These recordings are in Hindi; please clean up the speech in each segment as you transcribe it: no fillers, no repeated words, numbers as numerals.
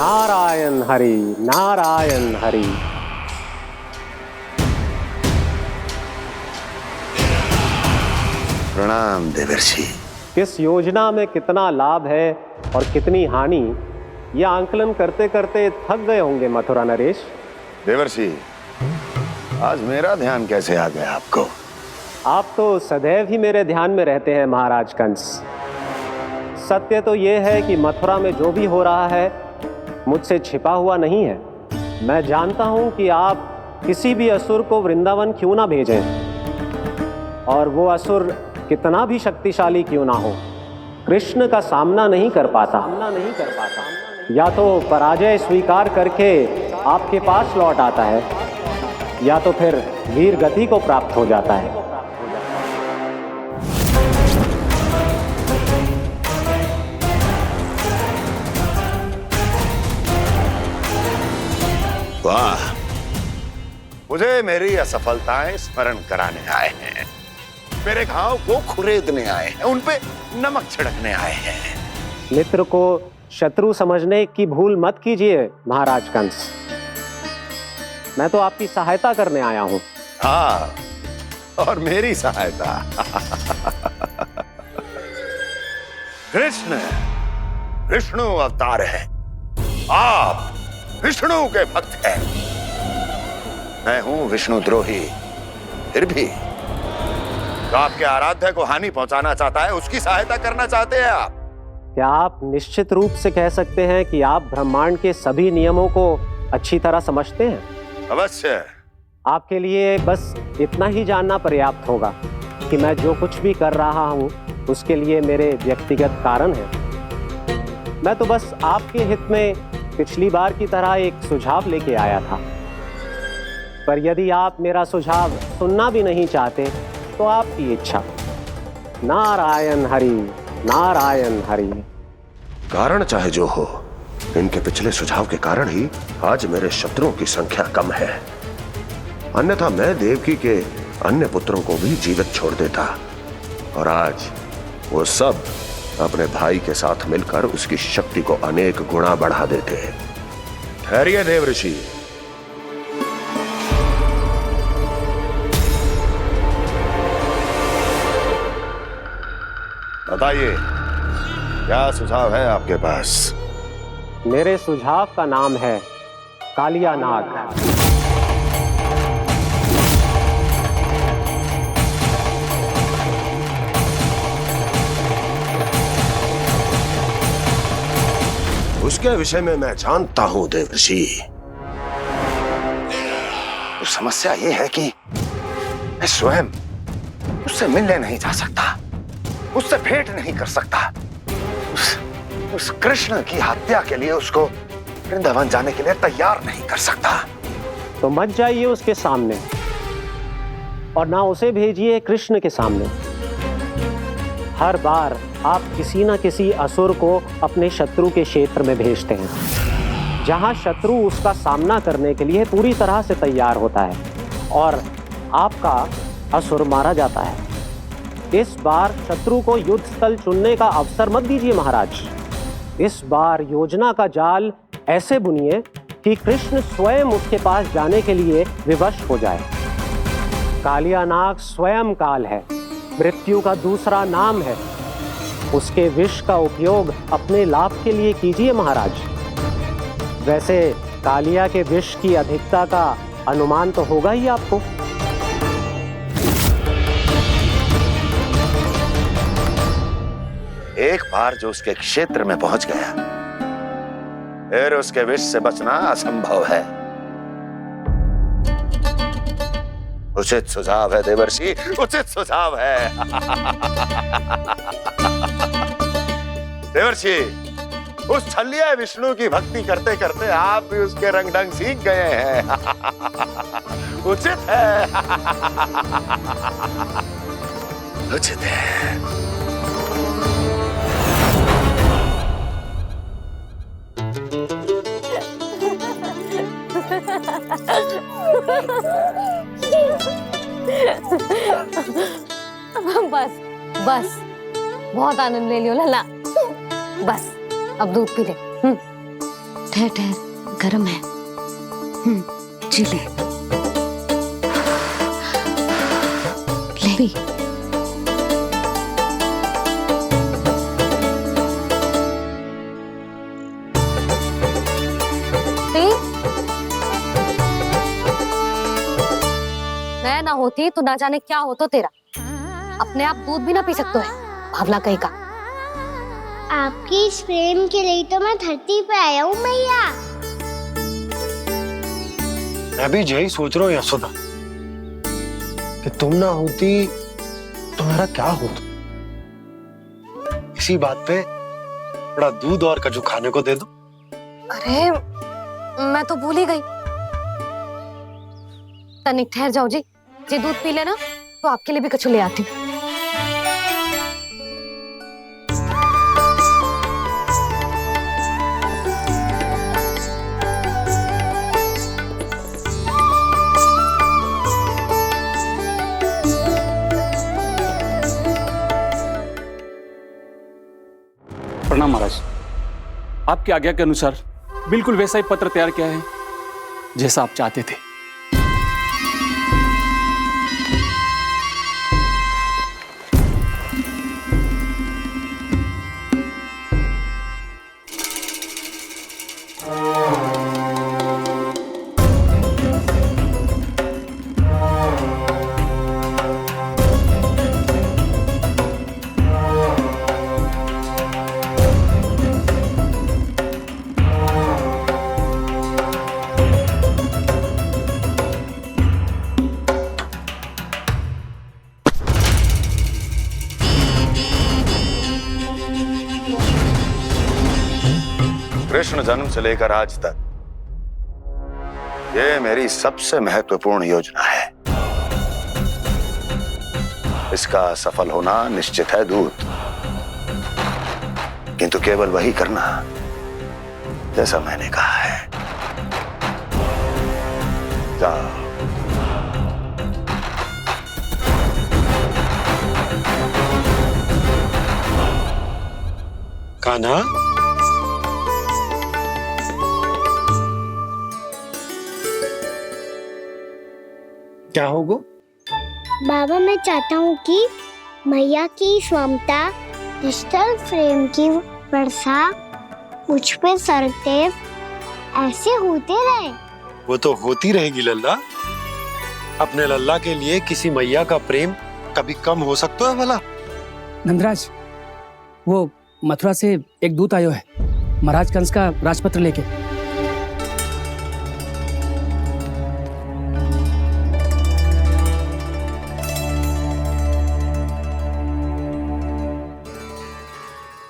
नारायण हरि, नारायण हरि। प्रणाम देवर्षि। किस योजना में कितना लाभ है और कितनी हानि, यह आंकलन करते करते थक गए होंगे मथुरा नरेश। देवर्षि, आज मेरा ध्यान कैसे आ गया आपको? आप तो सदैव ही मेरे ध्यान में रहते हैं महाराज कंस। सत्य तो यह है कि मथुरा में जो भी हो रहा है मुझसे छिपा हुआ नहीं है। मैं जानता हूं कि आप किसी भी असुर को वृंदावन क्यों ना भेजें, और वो असुर कितना भी शक्तिशाली क्यों ना हो, कृष्ण का सामना नहीं कर पाता। या तो पराजय स्वीकार करके आपके पास लौट आता है, या तो फिर वीर गति को प्राप्त हो जाता है। वाह, मुझे मेरी असफलताएं स्मरण कराने आए हैं, मेरे घाव को खुरेदने आए हैं, उन पे नमक छिड़कने आए हैं। मित्र को शत्रु समझने की भूल मत कीजिए महाराज कंस। मैं तो आपकी सहायता करने आया हूं। हाँ, और मेरी सहायता। कृष्ण विष्णु अवतार है, आप विष्णु के भक्त हैं। मैं हूं विष्णु द्रोही, फिर भी तो आपके आराध्य को हानि पहुंचाना चाहता है, उसकी सहायता करना चाहते हैं आप। क्या आप निश्चित रूप से कह सकते हैं कि आप ब्रह्मांड के सभी नियमों को अच्छी तरह समझते हैं? अवश्य। आपके लिए बस इतना ही जानना पर्याप्त होगा कि मैं जो कुछ भी कर रहा हूं उसके लिए मेरे व्यक्तिगत कारण हैं। मैं तो बस आपके हित में पिछली बार की तरह एक सुझाव लेके आया था, पर यदि आप मेरा सुझाव सुनना भी नहीं चाहते तो आपकी इच्छा। नारायण हरि, नारायण हरि। कारण चाहे जो हो, इनके पिछले सुझाव के कारण ही आज मेरे शत्रुओं की संख्या कम है। अन्यथा मैं देवकी के अन्य पुत्रों को भी जीवित छोड़ देता, और आज वो सब अपने भाई के साथ मिलकर उसकी शक्ति को अनेक गुना बढ़ा देते। ठहरिए देवर्षि। बताइए, क्या सुझाव है आपके पास? मेरे सुझाव का नाम है कालिया नाग। उसके विषय में मैं जानता हूं देवर्षि। तो समस्या ये है कि मैं स्वयं उससे मिलने नहीं जा सकता, उससे भेंट नहीं कर सकता। उस कृष्ण की हत्या के लिए उसको वृंदावन जाने के लिए तैयार नहीं कर सकता। तो मत जाइए उसके सामने, और ना उसे भेजिए कृष्ण के सामने। हर बार आप किसी न किसी असुर को अपने शत्रु के क्षेत्र में भेजते हैं, जहां शत्रु उसका सामना करने के लिए पूरी तरह से तैयार होता है और आपका असुर मारा जाता है। इस बार शत्रु को युद्ध स्थल चुनने का अवसर मत दीजिए महाराज। इस बार योजना का जाल ऐसे बुनिए कि कृष्ण स्वयं उसके पास जाने के लिए विवश हो जाए। कालिया नाग स्वयं काल है, मृत्यु का दूसरा नाम है। उसके विष का उपयोग अपने लाभ के लिए कीजिए महाराज। वैसे कालिया के विष की अधिकता का अनुमान तो होगा ही आपको। एक बार जो उसके क्षेत्र में पहुंच गया, फिर उसके विष से बचना असंभव है। उचित सुझाव है देवर्षि, उचित सुझाव है। देवर्षि, उस छलिया विष्णु की भक्ति करते करते आप भी उसके रंग ढंग सीख गए हैं। उचित है, उचित है। बस बस, बहुत आनंद ले लियो लला। बस अब दूध पी ले। ठहर ठहर, गरम है। जी ले ले। मैं ना होती तो ना जाने क्या हो तो तेरा। अपने आप दूध भी ना पी सकते है, भावला कहीं का। आपकी इस प्रेम के लिए तो मैं धरती पे आया हूँ मैया। मैं भी यही सोच रहा हूँ यशोदा कि तुम ना होती तो मेरा क्या होता। इसी बात पे थोड़ा दूध और कजू खाने को दे दो। अरे मैं तो भूल ही गई। तनिक ठहर जाओ जी, जे दूध पी लेना तो आपके लिए भी कछु ले आती हूँ। प्रणाम महाराज। आपकी आज्ञा के अनुसार बिल्कुल वैसा ही पत्र तैयार किया है जैसा आप चाहते थे। कृष्ण जन्म से लेकर आज तक ये मेरी सबसे महत्वपूर्ण योजना है। इसका सफल होना निश्चित है दूत, किंतु केवल वही करना जैसा मैंने कहा है। जाओ। कान्हा, क्या होगा? बाबा मैं चाहता हूँ कि मैया की स्वमता क्रिस्टल फ्रेम की वर्षा मुझ पे सरते ऐसे होते रहे। वो तो होती रहेगी लल्ला। अपने लल्ला के लिए किसी मैया का प्रेम कभी कम हो सकता है भला? नंदराज, वो मथुरा से एक दूत आयो है महाराज कंस का राजपत्र लेके।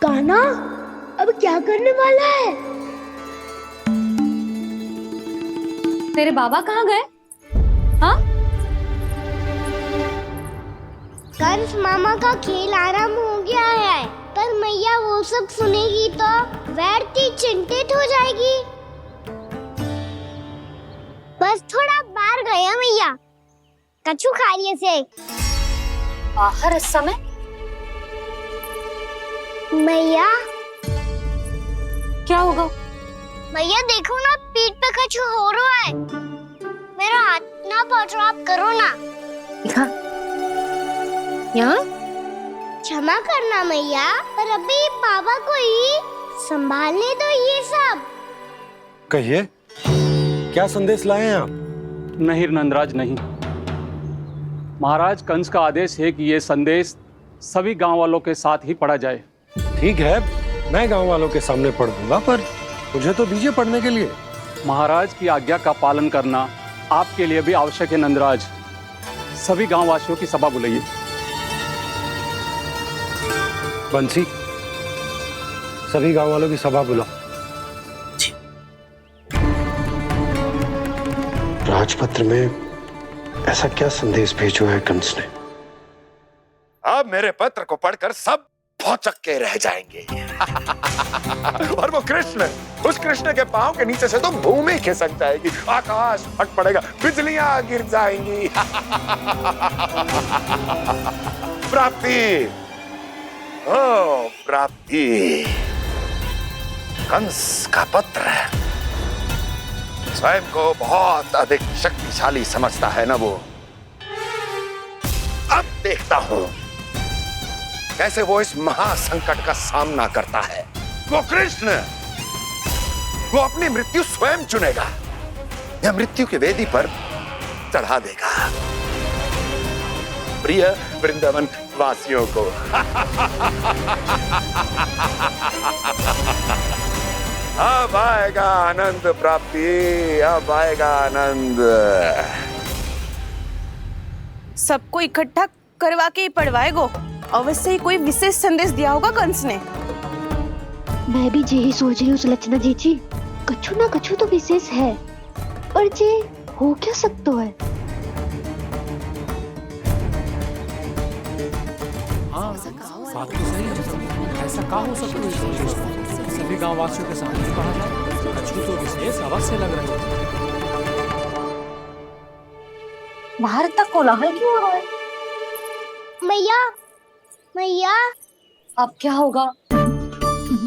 कान्हा अब क्या करने वाला है? तेरे बाबा कहाँ गए? हाँ? कंस मामा का खेल आराम हो गया है, पर मैया वो सब सुनेगी तो वैरती चिंतित हो जाएगी। बस थोड़ा बाहर गया मैया, कछु खा लिए से। बाहर इस समय? मैया क्या होगा? मैया देखो ना, पीठ पे कुछ हो रहा है। मेरा हाथ ना पकड़ो, आप करो ना। दिखा यहाँ। क्षमा करना मैया, पर अभी बाबा को ही संभालने दो ये सब। कहिए, क्या संदेश लाए हैं आप? नहीं नंदराज नहीं। महाराज कंस का आदेश है कि यह संदेश सभी गांव वालों के साथ ही पढ़ा जाए। ठीक है, मैं गांव वालों के सामने पढ़ दूंगा, पर मुझे तो दीजिए पढ़ने के लिए। महाराज की आज्ञा का पालन करना आपके लिए भी आवश्यक है नंदराज। सभी गांव वासियों की सभा बुलाइए। बंसी, सभी गांव वालों की सभा बुलाओ। राजपत्र में ऐसा क्या संदेश भेजो है कंस ने? अब मेरे पत्र को पढ़कर सब भौचक के रह जाएंगे। और वो कृष्ण, उस कृष्ण के पांव के नीचे से तो भूमि खिसक जाएगी, आकाश फट पड़ेगा, बिजलियां गिर जाएंगी। प्राप्ति, ओ प्राप्ति, कंस का पत्र स्वयं को बहुत अधिक शक्तिशाली समझता है ना वो। अब देखता हूं कैसे वो इस महासंकट का सामना करता है। वो कृष्ण, वो अपनी मृत्यु स्वयं चुनेगा या मृत्यु की वेदी पर चढ़ा देगा प्रिय वृंदावन वासियों को। अब आएगा आनंद प्राप्ति, अब आएगा आनंद। सबको इकट्ठा करवा के ही पढ़वाएगो। अवश्य ही कोई विशेष संदेश दिया होगा कंस ने। मैं भी यही सोच रही हूँ सुलक्षणा जी, कछु ना कछु तो विशेष है, पर जे हो क्या सकता है? ऐसा का हो सकता है? सभी गांव वासियों के सामने कहा जाए, कछु तो विशेष अवश्य लग रहा है। बाहर तक कोलाहल क्यों हो रहा है? मैया, मैया, अब क्या होगा?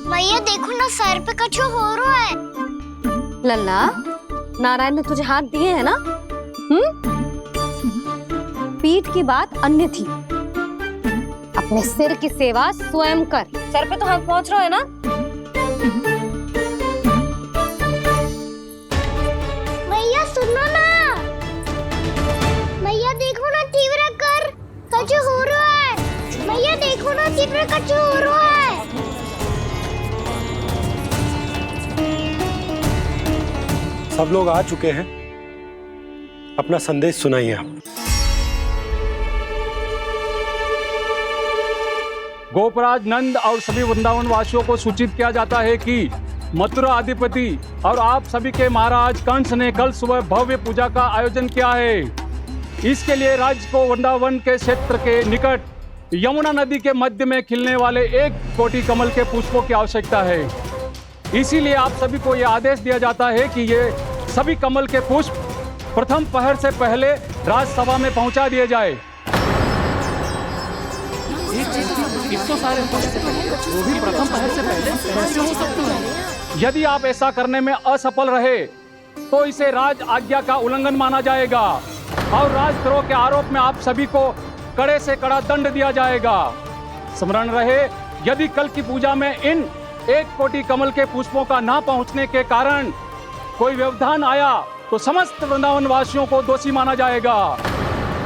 मैया देखो ना, सर पे कछु हो रहा है। लल्ला, नारायण ने तुझे हाथ दिए हैं ना? पीठ की बात अन्य थी। अपने सिर की सेवा स्वयं कर। सर पे तो हाथ पहुंच रहा है ना? मैया सुनो ना, मैया देखो ना, तीव्र कर कछु हो रहा है। मैया देखो ना, तीव्र कछु हो रहा है। सब लोग आ चुके हैं, अपना संदेश सुनाइए आप। गोपराज नंद और सभी वृंदावन वासियों को सूचित किया जाता है कि मथुरा अधिपति और आप सभी के महाराज कंस ने कल सुबह भव्य पूजा का आयोजन किया है। इसके लिए राज्य को वृंदावन के क्षेत्र के निकट यमुना नदी के मध्य में खिलने वाले 1 कोटि कमल के पुष्पों की आवश्यकता है। इसीलिए आप सभी को यह आदेश दिया जाता है कि ये सभी कमल के पुष्प प्रथम पहर से पहले राजसभा में पहुंचा दिए जाए। वो भी प्रथम पहर से पहले कैसे हो सकता है? यदि आप ऐसा करने में असफल रहे तो इसे राज आज्ञा का उल्लंघन माना जाएगा और राजद्रोह के आरोप में आप सभी को कड़े से कड़ा दंड दिया जाएगा। स्मरण रहे, यदि कल की पूजा में इन 1 कोटि कमल के पुष्पों का ना पहुंचने के कारण कोई व्यवधान आया तो समस्त वृंदावन वासियों को दोषी माना जाएगा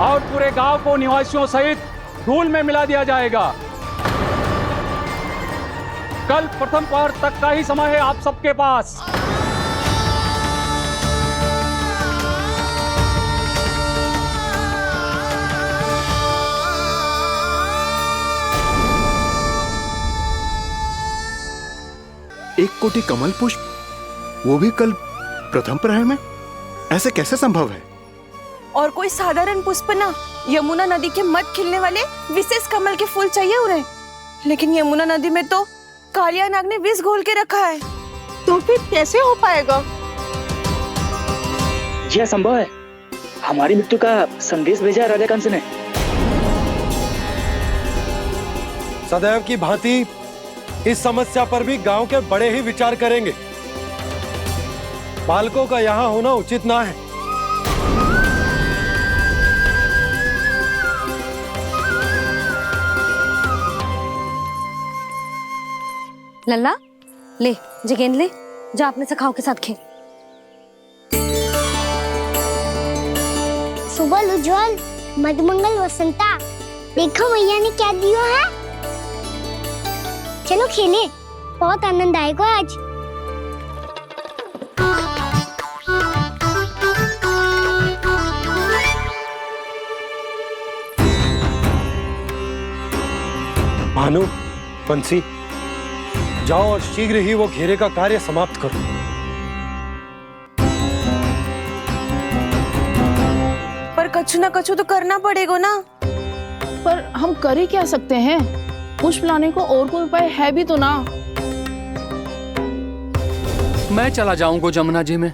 और पूरे गांव को निवासियों सहित धूल में मिला दिया जाएगा। कल प्रथम पहर तक का ही समय है आप सबके पास। एक कोटि कमल पुष्प, वो भी कल प्रथम प्रहर में? ऐसे कैसे संभव है? और कोई साधारण पुष्प ना, यमुना नदी के मध्य खिलने वाले विशेष कमल के फूल चाहिए उन्हें। लेकिन यमुना नदी में तो कालिया नाग ने विष घोल के रखा है, तो फिर कैसे हो पाएगा? यह संभव है। हमारी मृत्यु का संदेश भेजा है राजा कंस ने। सदैव की भांति इस समस्या पर भी गांव के बड़े ही विचार करेंगे। बालकों का यहाँ होना उचित ना है। लल्ला, ले जगेंद ले, जा अपने सखाओं के साथ खेल। सुबह उज्जवल, मधुमंगल वसंता, देखो मैया ने क्या दिया है। चलो खेले, बहुत आनंद आएगा आज। भानु, बंसी, जाओ और शीघ्र ही वो घेरे का कार्य समाप्त करो। पर कछु ना कछु तो करना पड़ेगा ना। पर हम कर ही क्या सकते हैं? पुष्प लाने को और कोई उपाय है भी तो ना। मैं चला जाऊंगा जमुना जी में।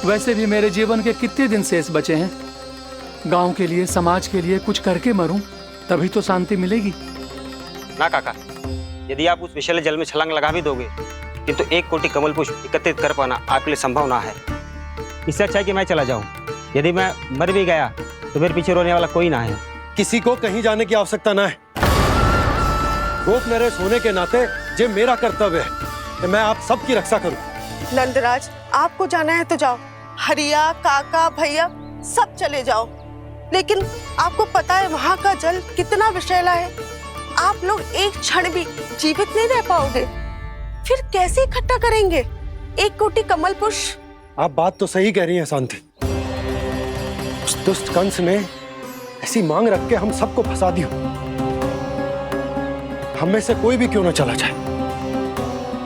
वैसे भी मेरे जीवन के कितने दिन शेष बचे हैं। गांव के लिए, समाज के लिए कुछ करके मरूं, तभी तो शांति मिलेगी। ना काका, यदि आप उस विषैले जल में छलांग लगा भी दोगे, किंतु 1 कोटि कमल पुष्प एकत्रित कर पाना आपके लिए संभव ना है। इससे अच्छा है कि मैं चला जाऊं। यदि मैं मर भी गया तो मेरे पीछे रोने वाला कोई ना है। किसी को कहीं जाने की आवश्यकता ना है। गोप नरेश होने के नाते ये मेरा कर्तव्य है कि मैं आप सबकी रक्षा करूं। नंदराज, आपको जाना है तो जाओ, हरिया, काका, भैया सब चले जाओ। लेकिन आपको पता है वहाँ का जल कितना विषैला है। आप लोग एक क्षण भी जीवित नहीं रह पाओगे। फिर कैसे इकट्ठा करेंगे 1 कोटि कमल पुष्प? आप बात तो सही कह रही हैं शांति। उस दुष्ट कंस ने ऐसी मांग रख के हम सबको फंसा दिया। हम में से कोई भी क्यों ना चला जाए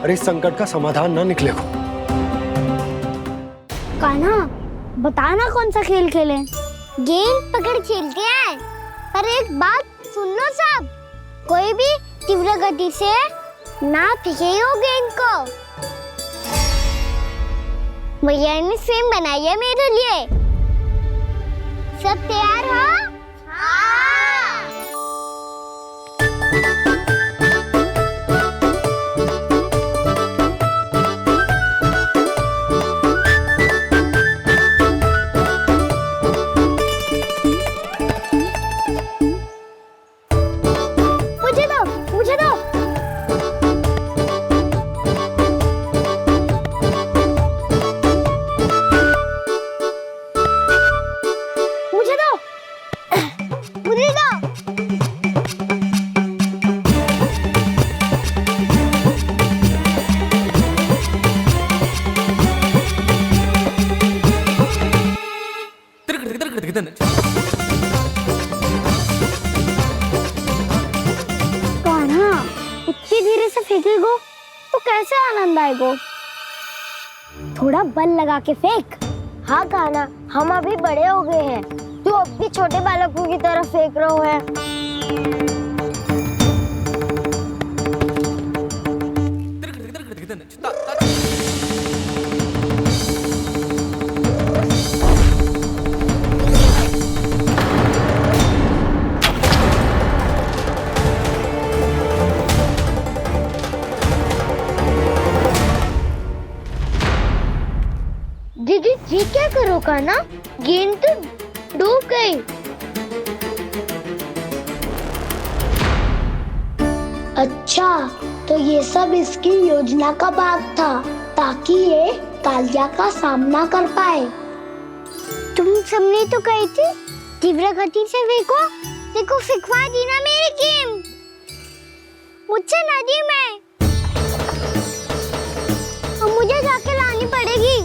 और इस संकट का समाधान ना निकले को। कान्हा, बताना कौन सा खेल खेलें? गेंद पकड़ खेलते हैं। पर एक बात सुन लो सब, कोई भी तीव्र गति से ना फेंको गेंद को। भैया ने फ्रेम बनाई है मेरे लिए। सब तैयार हो? मुझे दो। इतनी धीरे से फेंकेगो तो कैसे आनंद आएगो? थोड़ा बल लगा के फेंक। हाँ कान्हा, हम अभी बड़े हो गए हैं, तू अब भी छोटे बालकों की तरह फेंक रहे है। दीदी जी क्या करो कान्हा? गेंद तो डूब गई। अच्छा, तो ये सब इसकी योजना का भाग था ताकि ये कालिया का सामना कर पाए। तुम सबने तो कही थी तीव्र गति से फेंको। देखो फिकवा दी ना मेरी गेम। मुझसे नदी में। अब मुझे जाके लानी पड़ेगी।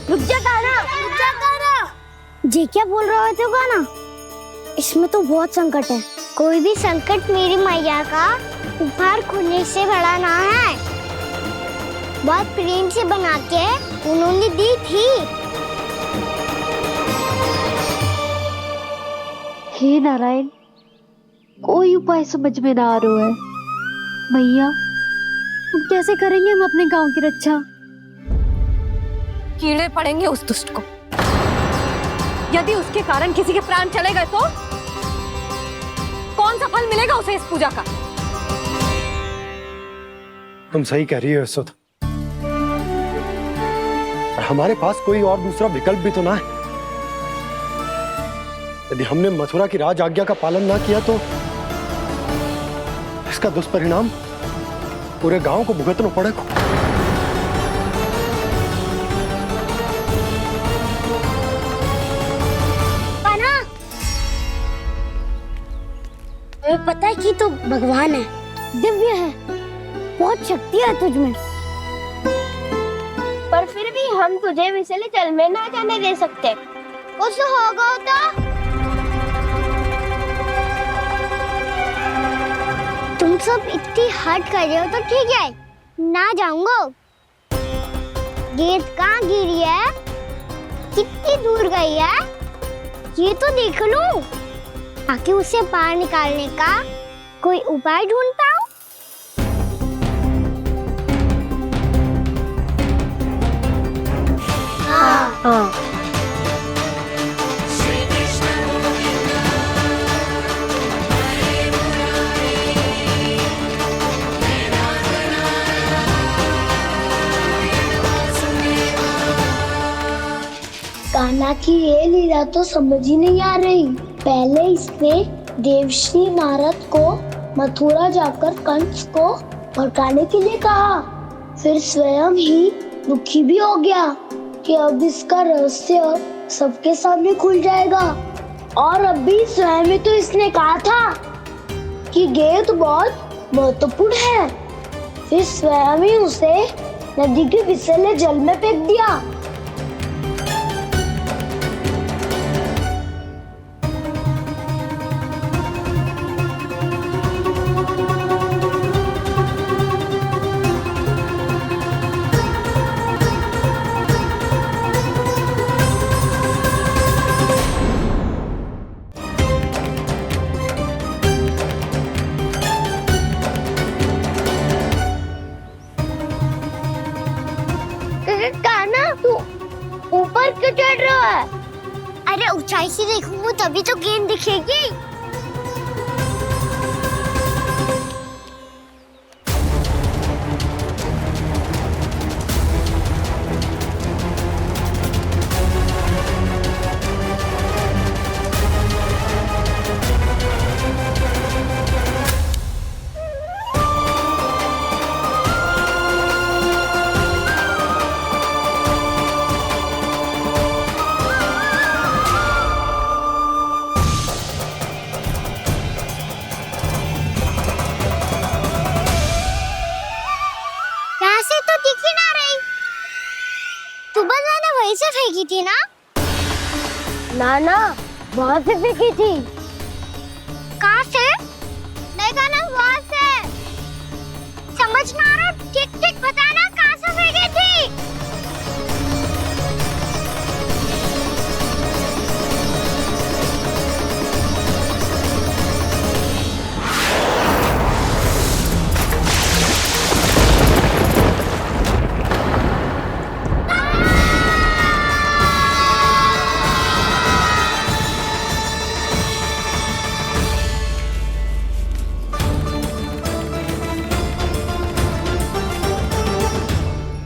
रुक जा कान्हा, रुक जा कान्हा। जी क्या बोल रहे थे कान्हा? इसमें तो बहुत संकट है। कोई भी संकट मेरी मैया का उपहार खोने से बड़ा ना है। बहुत प्रेम से बना के उन्होंने दी थी। हे नारायण, कोई उपाय समझ में ना आ रहा है। मैया, हम कैसे करेंगे हम अपने गांव की रक्षा? कीड़े पड़ेंगे उस दुष्ट को। यदि उसके कारण किसी के प्राण चले गए तो कौन सा फल मिलेगा उसे इस पूजा का? तुम सही कह रही हो यशोदा। हमारे पास कोई और दूसरा विकल्प भी तो ना है। यदि हमने मथुरा की राज आज्ञा का पालन ना किया तो इसका दुष्परिणाम पूरे गांव को भुगतना पड़ेगा। तुम्हें पता है कि तू भगवान है, दिव्य है, बहुत शक्ति है तुझ में। पर फिर भी हम तुझे विषैले जल में ना जाने दे सकते। कुछ होगा तो तुम सब इतनी हट कर रहे हो तो ठीक है, ना जाऊंगा। गेंद कहाँ गिरी है, कितनी दूर गई है, ये तो देख लूं ताकि उसे बाहर निकालने का कोई उपाय ढूंढ पाऊं। हाँ। कान्हा की ये लीला तो समझ ही नहीं आ रही। पहले इसने देवश्री नारद को मथुरा जाकर कंस को भड़काने के लिए कहा, फिर स्वयं ही दुखी भी हो गया कि अब इसका रहस्य सबके सामने खुल जाएगा। और अभी स्वयं ही तो इसने कहा था कि गेंद बहुत महत्वपूर्ण है, फिर स्वयं ही उसे नदी के विसले जल में फेंक दिया। कान्हा, तू ऊपर क्यों चढ़ रहा है? अरे ऊंचाई से देखूंगा तभी तो गेंद दिखेगी। से फेंकी थी ना? ना, वहाँ से फेंकी थी। कहाँ से? देखा ना, वहाँ से। समझ में आ रहा? ठीक बताना कहाँ से फेंकी थी?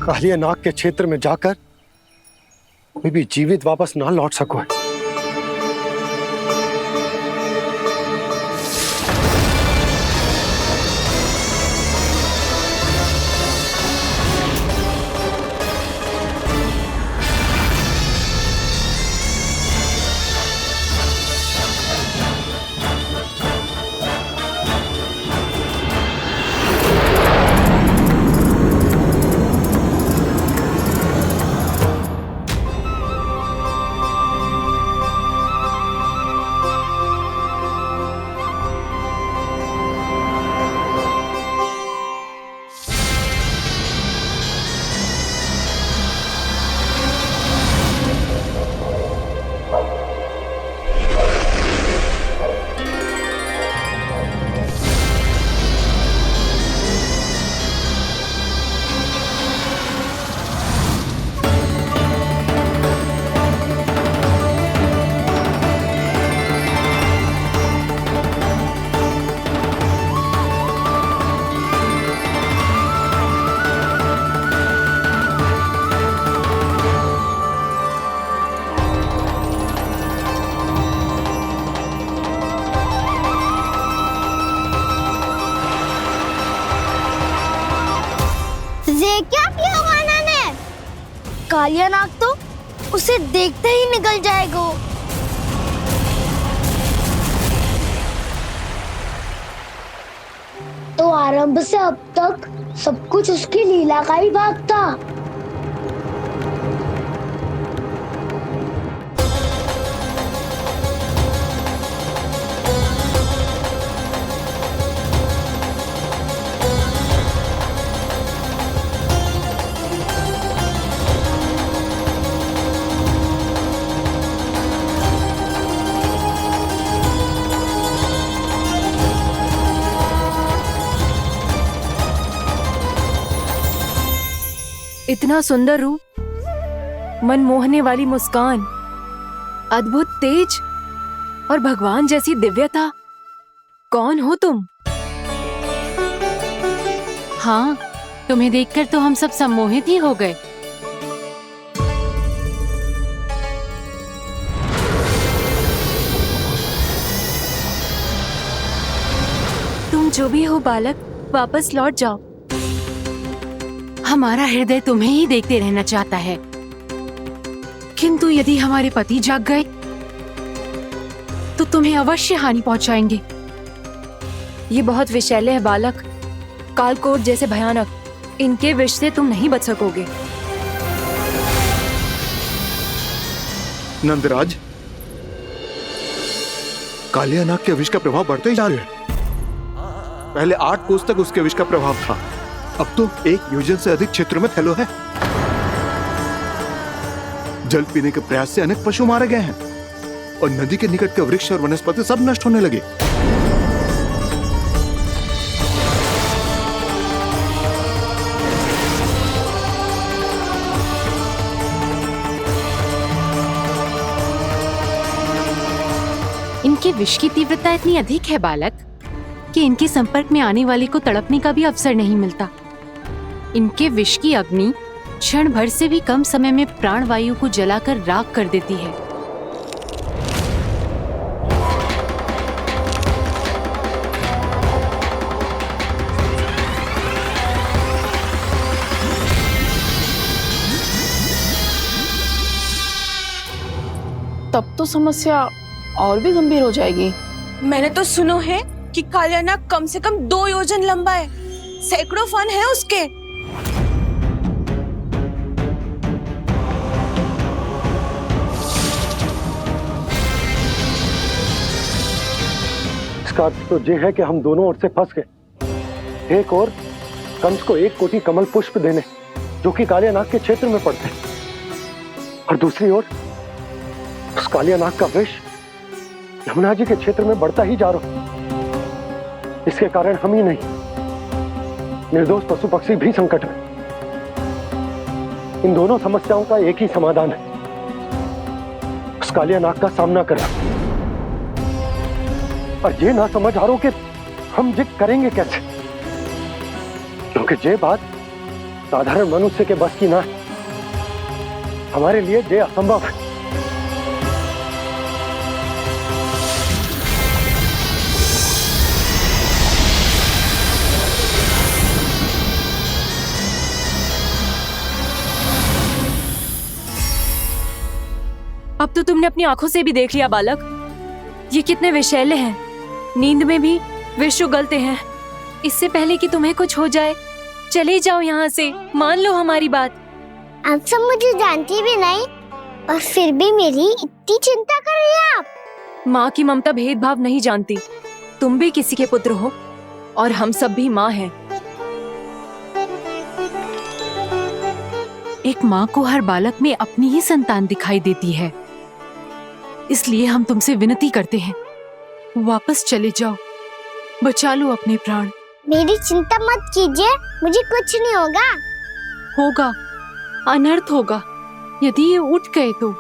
कालिया नाग के क्षेत्र में जाकर कोई भी जीवित वापस ना लौट सको। क्या किया वाना ने? कालिया नाग तो उसे देखते ही निकल जाएगा। तो आरंभ से अब तक सब कुछ उसकी लीला का ही भाग था। इतना सुंदर रूप, मन मोहने वाली मुस्कान, अद्भुत तेज और भगवान जैसी दिव्यता। कौन हो तुम? हाँ, तुम्हें देखकर तो हम सब सम्मोहित ही हो गए। जो भी हो बालक, वापस लौट जाओ। हमारा हृदय तुम्हें ही देखते रहना चाहता है, किंतु यदि हमारे पति जाग गए तो तुम्हें अवश्य हानि पहुंचाएंगे। ये बहुत विषैले है बालक, कालकोट जैसे भयानक, इनके विष से तुम नहीं बच सकोगे। नंदराज, कालिया नाग के विष का प्रभाव बढ़ते ही जा रहा है। पहले 8 कोस तक उसके विष का प्रभाव था, अब तो 1 योजन से अधिक क्षेत्र में फैलो है। जल पीने के प्रयास से अनेक पशु मारे गए हैं और नदी के निकट के वृक्ष और वनस्पति सब नष्ट होने लगे। इनके विष की तीव्रता इतनी अधिक है बालक कि इनके संपर्क में आने वाले को तड़पने का भी अवसर नहीं मिलता। इनके विष की अग्नि क्षण भर से भी कम समय में प्राणवायु को जलाकर राख कर देती है। तब तो समस्या और भी गंभीर हो जाएगी। मैंने तो सुनो है कि कालिया नाग कम से कम 2 योजन लंबा है, सैकड़ों फन है उसके। इसका अर्थ तो ये है कि हम दोनों ओर से फंस गए। एक और कंस को 1 कोटि कमल पुष्प देने जो कि कालिया नाग के क्षेत्र में पड़ते हैं, और दूसरी ओर उस कालिया नाग का विष यमुना जी के क्षेत्र में बढ़ता ही जा रहा। इसके कारण हम ही नहीं, निर्दोष पशु पक्षी भी संकट में। इन दोनों समस्याओं का एक ही समाधान है, उस कालिया नाग का सामना करना। और ये ना समझ आ रहा कि हम ये करेंगे कैसे, क्योंकि ये बात साधारण मनुष्य के बस की ना है। हमारे लिए ये असंभव है। अब तो तुमने अपनी आंखों से भी देख लिया बालक, ये कितने विषैले हैं। नींद में भी विष उगलते हैं। इससे पहले कि तुम्हें कुछ हो जाए, चले जाओ यहाँ से, मान लो हमारी बात। आप सब मुझे जानती भी नहीं और फिर भी मेरी इतनी चिंता कर रही हैं आप। माँ की ममता भेदभाव नहीं जानती। तुम भी किसी के पुत्र हो और हम सब भी माँ हैं। एक माँ को हर बालक में अपनी ही संतान दिखाई देती है, इसलिए हम तुमसे विनती करते हैं, वापस चले जाओ, बचा लो अपने प्राण। मेरी चिंता मत कीजिए, मुझे कुछ नहीं होगा। होगा, अनर्थ होगा यदि ये उठ गए तो।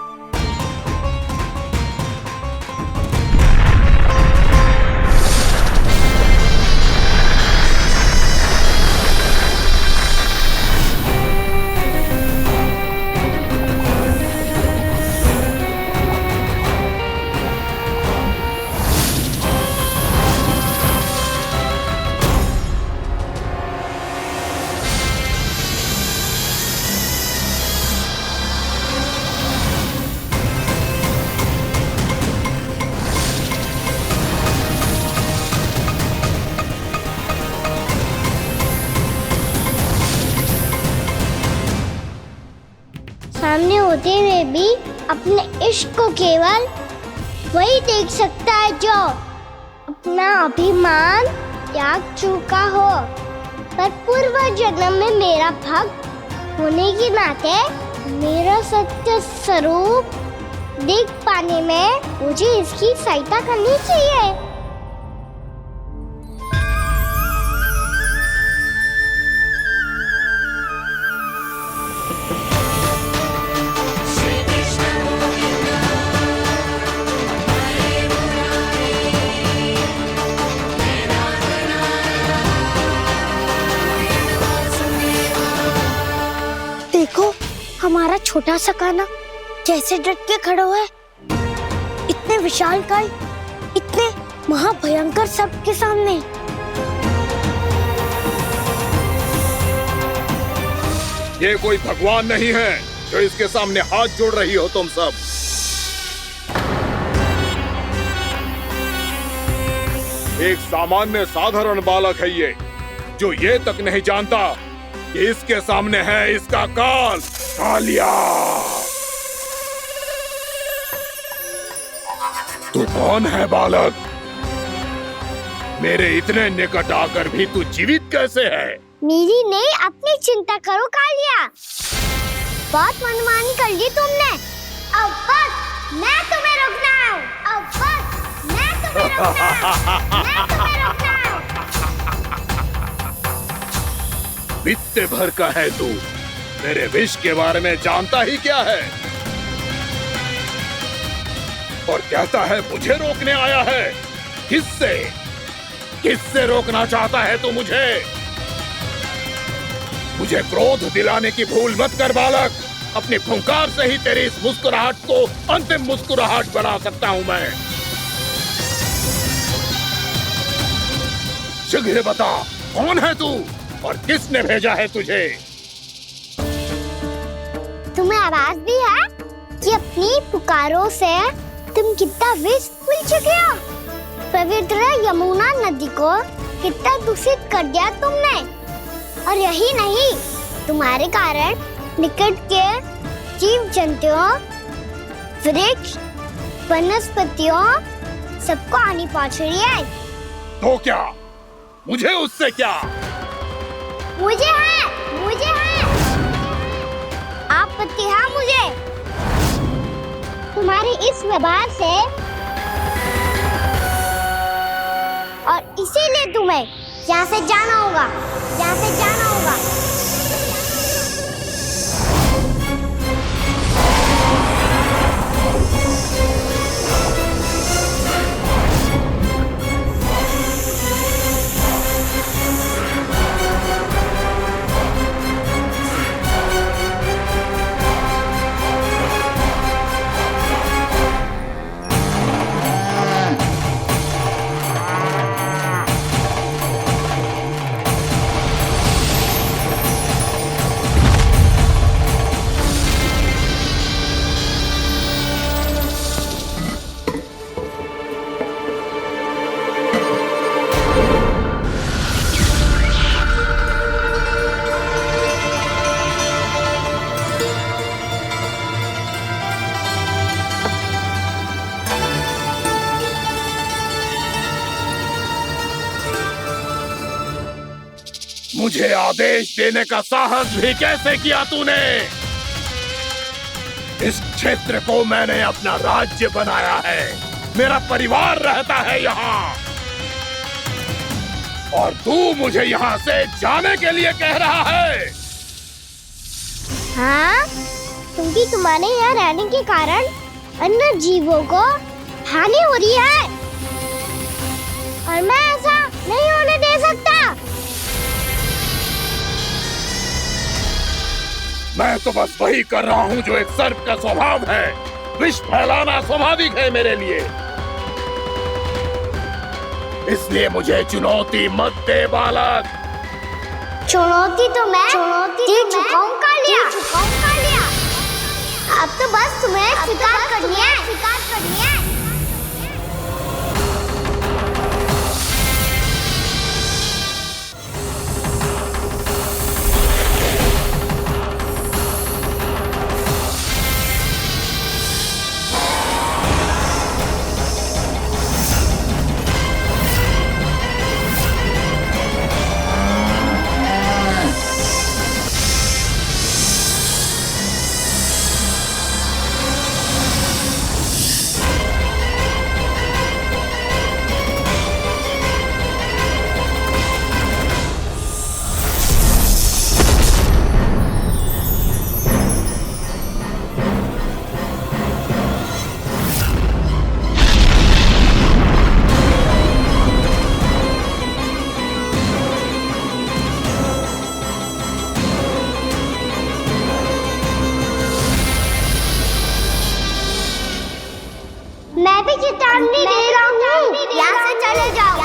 सामने होते हुए भी अपने इश्क को केवल वही देख सकता है जो अपना अभिमान त्याग चुका हो। पर पूर्व जन्म में मेरा भक्त होने के नाते मेरा सत्य स्वरूप देख पाने में मुझे इसकी सहायता करनी चाहिए। देखो हमारा छोटा सा कान्हा कैसे डट के खड़ा है, इतने विशालकाय, इतने महाभयंकर सबके सामने। ये कोई भगवान नहीं है जो इसके सामने हाथ जोड़ रही हो तुम सब। एक सामान्य साधारण बालक है ये, जो ये तक नहीं जानता कि इसके सामने है इसका काल, कालिया। तू कौन है बालक? मेरे इतने निकट आकर भी तू जीवित कैसे है? मेरी नहीं, अपनी चिंता करो कालिया। बहुत मनमानी कर ली तुमने। अब बस मैं तुम्हें रोकना हूँ। अब बस मैं तुम्हें रोकना हूँ। मैं तुम्हें रोकना हूँ। बित्ते भर का है तू, मेरे विष के बारे में जानता ही क्या है? और कहता है मुझे रोकने आया है। किससे? किससे रोकना चाहता है तू मुझे? मुझे क्रोध दिलाने की भूल मत कर बालक। अपनी फुंकार से ही तेरी इस मुस्कुराहट को अंतिम मुस्कुराहट बना सकता हूं मैं। शीघ्र बता, कौन है तू और किसने भेजा है तुझे? तुम्हें आवाज भी है कि अपनी पुकारों से तुम कितना विष भूल चुके हो। पवित्र यमुना नदी को कितना दूषित कर दिया तुमने। और यही नहीं, तुम्हारे कारण निकट के जीव जंतुओं, वृक्ष, वनस्पतियों सबको हानि पहुंच रही है। तो क्या? मुझे उससे क्या? मुझे है आपत्ति है मुझे तुम्हारे इस व्यवहार से। और इसीलिए तुम्हें यहाँ से जाना होगा, यहाँ से जाना होगा। मुझे आदेश देने का साहस भी कैसे किया तूने? इस क्षेत्र को मैंने अपना राज्य बनाया है, मेरा परिवार रहता है यहाँ, और तू मुझे यहाँ से जाने के लिए कह रहा है? हाँ, क्योंकि तुम्हारे यहाँ रहने के कारण अन्य जीवों को हानि हो रही है, और मैं ऐसा नहीं होने दे सकता। मैं तो बस वही कर रहा हूँ जो एक सर्प का स्वभाव है। विष फैलाना स्वाभाविक है मेरे लिए, इसलिए मुझे चुनौती मत दे बालक। चुनौती तो मैं दे चुका हूँ कालिया। अब तो बस तुम्हें स्वीकार करनी है। मैं भी चेतावनी दे रहा हूँ, यहाँ से चले जाओ।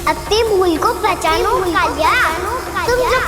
अपनी भूल को पहचानो कालिया। तुम जो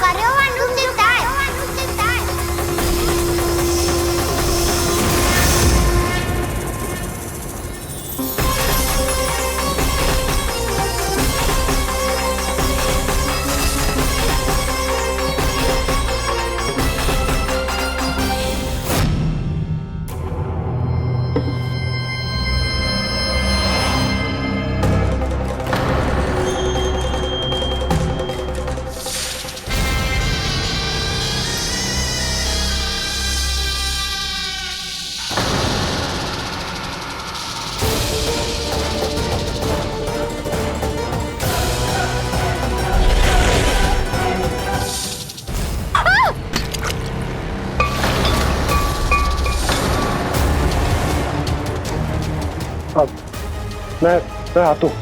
मैं आता हूं।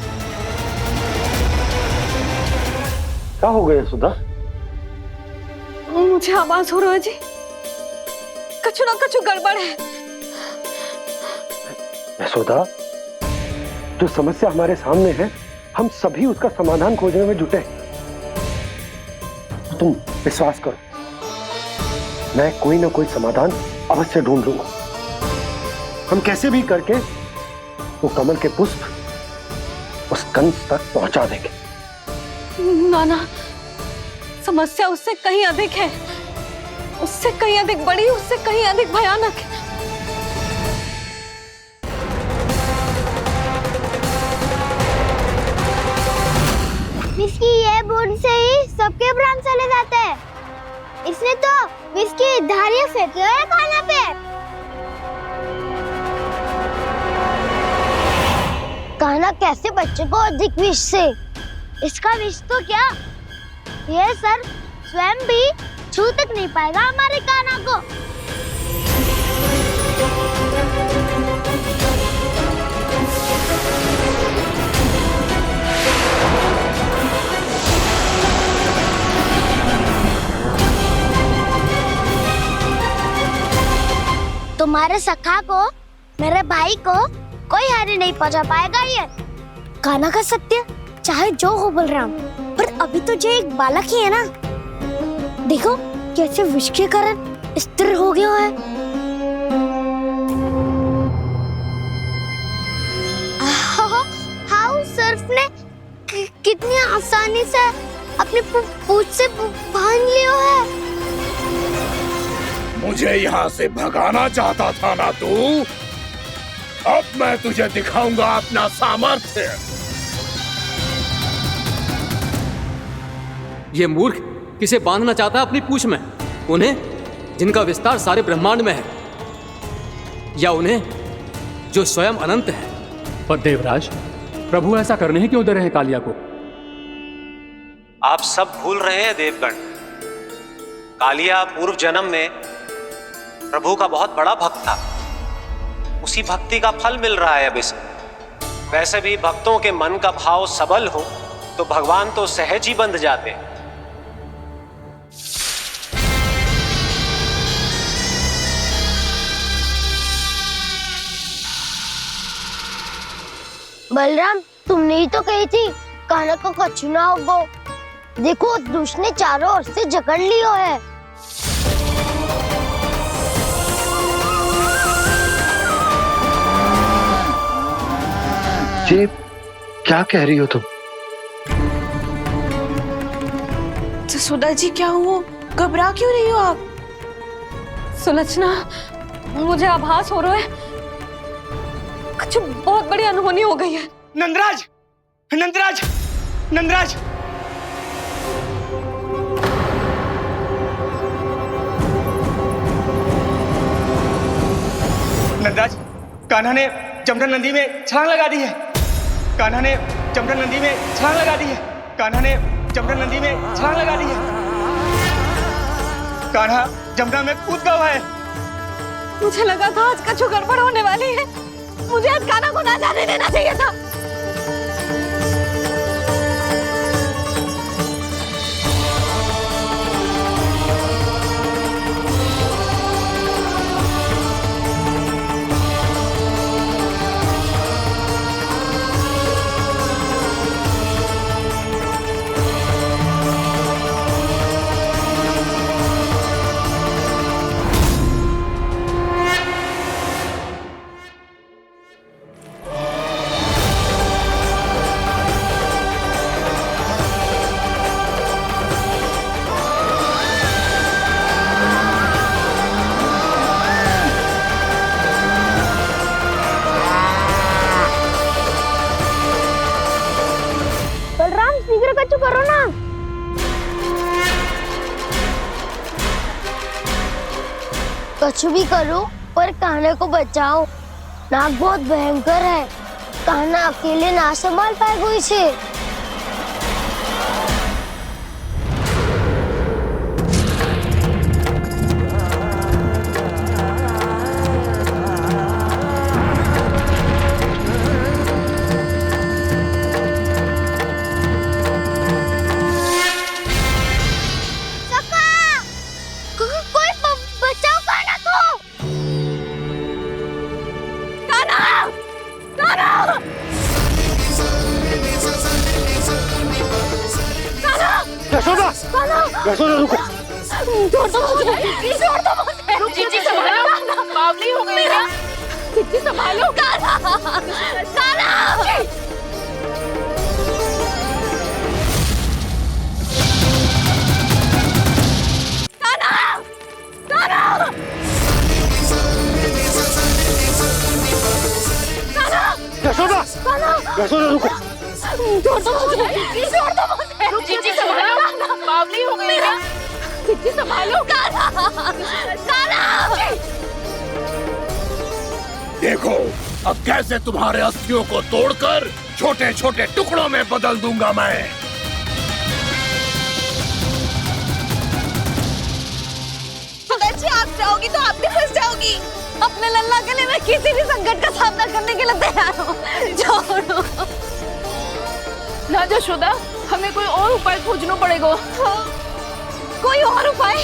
क्या हो गया सुधा? मुझे आवाज हो रहा है जी, कछु ना कछु गड़बड़ है। यशोदा, जो समस्या हमारे सामने है, हम सभी उसका समाधान खोजने में जुटे हैं। तुम विश्वास करो, मैं कोई ना कोई समाधान अवश्य ढूंढ लूंगा। हम कैसे भी करके वो कमल के पुष्प उस कंस तक पहुंचा देंगे। नाना, समस्या उससे कहीं अधिक है, उससे कहीं अधिक बड़ी, उससे कहीं अधिक भयानक है। विस्की ये बूंद से ही सबके प्राण चले जाते हैं। इसने तो विस्की धारियां फेंकी है खाना पे। कान्हा कैसे बच्चे को अधिक विष से? इसका विष तो क्या, ये सर स्वयं भी छू तक नहीं पाएगा हमारे कान्हा को। तुम्हारे सखा को, मेरे भाई को कोई हानि नहीं पहुंचा पाएगा। ये कान्हा का सत्य चाहे जो हो बलराम, पर अभी तो जो एक बालक ही है ना। देखो कैसे विष के कारण स्थिर हो गया है। हाउ सर्फ ने कितनी आसानी से अपनी पूंछ से बांध लिया है। मुझे यहाँ से भगाना चाहता था ना तू? अब मैं तुझे दिखाऊंगा अपना सामर्थ्य। ये मूर्ख किसे बांधना चाहता है अपनी पूंछ में? उन्हें जिनका विस्तार सारे ब्रह्मांड में है, या उन्हें जो स्वयं अनंत है? पर देवराज, प्रभु ऐसा करने ही क्यों दे रहे हैं कालिया को? आप सब भूल रहे हैं देवगण, कालिया पूर्व जन्म में प्रभु का बहुत बड़ा भक्त था। उसी भक्ति का फल मिल रहा है अब इसे। वैसे भी भक्तों के मन का भाव सबल हो तो भगवान तो सहज ही बंध जाते हैं। बलराम, तुमने ही तो कही थी कान्हा को कछु ना होगो। देखो उस दुष्ट ने चारों ओर से जकड़ लियो है। ये क्या कह रही हो तुम? सुधा जी, क्या हुआ? घबरा क्यों रही हो आप? सुलक्षणा, मुझे आभास हो रहा है कुछ बहुत बड़ी अनहोनी हो गई है। नंदराज, नंदराज, नंदराज! नंदराज, कान्हा ने जमुना नदी में छलांग लगा दी है। कान्हा ने जमुना नदी में छलांग लगा दी है। कान्हा ने जमुना नदी में छलांग लगा दी है। कान्हा जमुना में कूद गया है। मुझे लगा था आज कछु गड़बड़ होने वाली है। मुझे आज कान्हा को ना जाने देना चाहिए था। करो ना। कुछ भी करो पर कान्हा को बचाओ। नाग बहुत भयंकर है, कान्हा अकेले ना संभाल पाएगा इसे। यशोदा रुको। छोड़ दो मुझे, छोड़ दो मुझे। जीजी संभालो, बावली हो गई क्या? जीजी संभालो। कान्हा, कान्हा। यशोदा, यशोदा रुको। छोड़ दो मुझे, छोड़ दो मुझे। जीजी संभालो, बावली हो गई क्या? जीजी संभालो। कान्हा, कान्हा। देखो अब कैसे तुम्हारे अस्थियों को तोड़कर छोटे छोटे टुकड़ों में बदल दूंगा मैं। अगर जी आप जाओगी तो आप भी फंस जाओगी। अपने लल्ला के लिए मैं किसी भी संकट का सामना करने के लिए तैयार हूँ। छोड़ो ना यशोदा, हमें कोई और उपाय खोजना पड़ेगा। कोई और उपाय?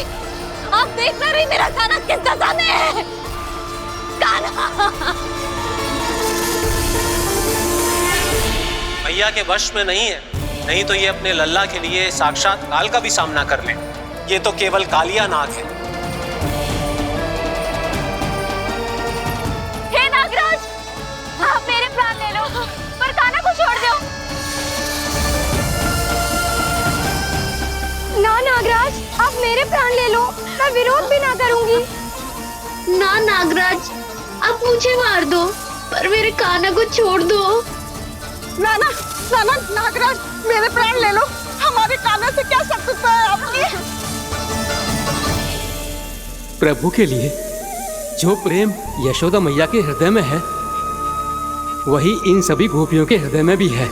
आप देख ना रही मेरा कान्हा किस दशा में है। कान्हा मैया के वश में नहीं है, नहीं तो ये अपने लल्ला के लिए साक्षात काल का भी सामना कर ले। ये तो केवल कालिया नाग है। हे नागराज, आप मेरे प्राण ले लो पर कान्हा को छोड़ दो। ना नागराज, आप मेरे प्राण ले लो, मैं विरोध भी ना करूंगी। ना नागराज, आप मुझे मार दो पर मेरे कान्हा को छोड़ दो। ना ना ना ना नागराज, मेरे प्राण ले लो, हमारे कान्हा से क्या शत्रुता है आपकी? प्रभु के लिए जो प्रेम यशोदा मैया के हृदय में है, वही इन सभी गोपियों के हृदय में भी है।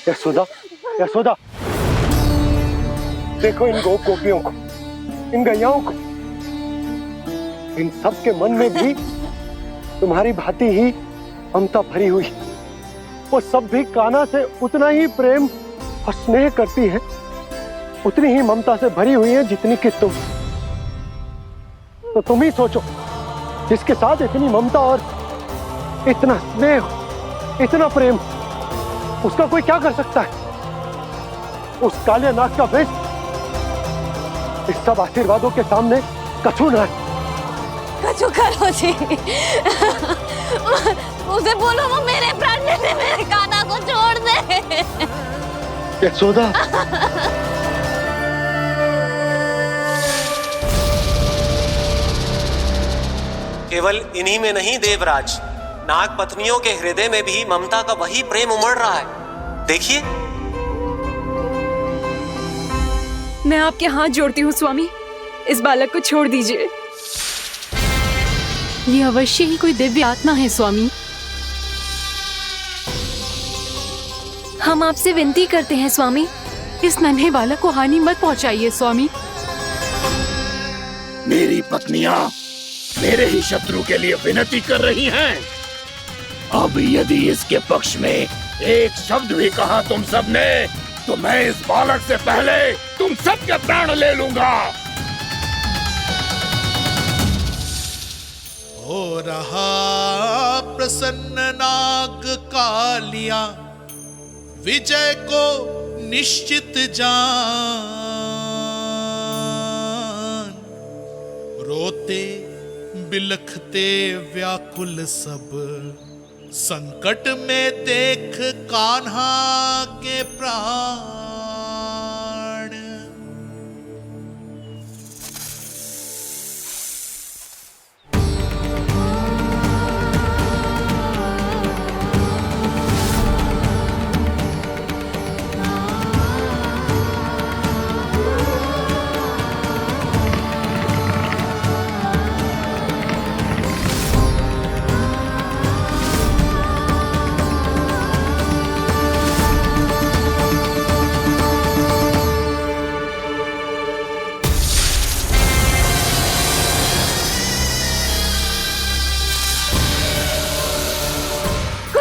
यशोदा, यशोदा, देखो इन गोपियों को, इन गैयाओं को, इन सब के मन में भी तुम्हारी भांति ही ममता भरी हुई। वो सब भी कान्हा से उतना ही प्रेम और स्नेह करती है, उतनी ही ममता से भरी हुई है जितनी कि तुम। तो तुम ही सोचो, जिसके साथ इतनी ममता और इतना स्नेह, इतना प्रेम, उसका कोई क्या कर सकता है? उस काले नाग का वेश इस सब आशीर्वादों के सामने कछु न है। कछु करो जी। उसे बोलो वो मेरे प्राण ले ले, मेरे कान्हा को छोड़ दे। यशोदा, केवल इन्हीं में नहीं देवराज, नाग पत्नियों के हृदय में भी ममता का वही प्रेम उमड़ रहा है। देखिए। मैं आपके हाथ जोड़ती हूँ स्वामी, इस बालक को छोड़ दीजिए। ये अवश्य ही कोई दिव्य आत्मा है स्वामी। हम आपसे विनती करते हैं स्वामी, इस नन्हे बालक को हानि मत पहुंचाइए स्वामी। मेरी पत्नियां मेरे ही शत्रु के लिए विनती कर रही हैं। अब यदि इसके पक्ष में एक शब्द भी कहा तुम सबने, तो मैं इस बालक से पहले तुम सबके प्राण ले लूंगा। हो रहा प्रसन्न नाग कालिया, विजय को निश्चित जान। रोते बिलखते व्याकुल सब, संकट में देख कान्हा के प्राण।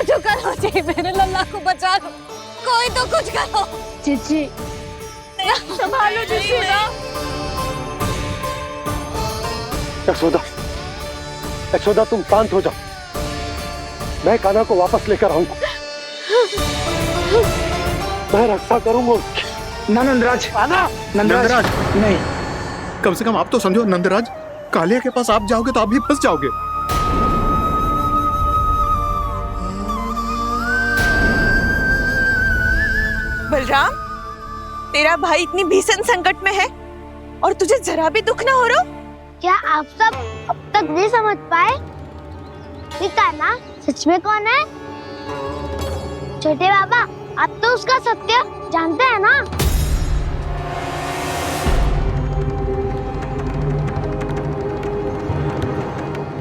कुछ करो जी, मेरे लल्ला को बचा लो, कोई तो कुछ करो। जीजी संभालो जीजी ना। यशोदा, यशोदा तुम शांत हो जाओ, मैं कान्हा को वापस लेकर आऊंगा, मैं रक्षा करूंगा उसकी। ना नंदराज, नंदराज नहीं, कम से कम आप तो समझो नंदराज, कालिया के पास आप जाओगे तो आप भी फंस जाओगे। बलराम, तेरा भाई इतनी भीषण संकट में है और तुझे जरा भी दुख ना हो रहा? क्या आप सब अब तक नहीं समझ पाए कि कान्हा सच में कौन है? छोटे बाबा, आप तो उसका सत्य जानते हैं ना?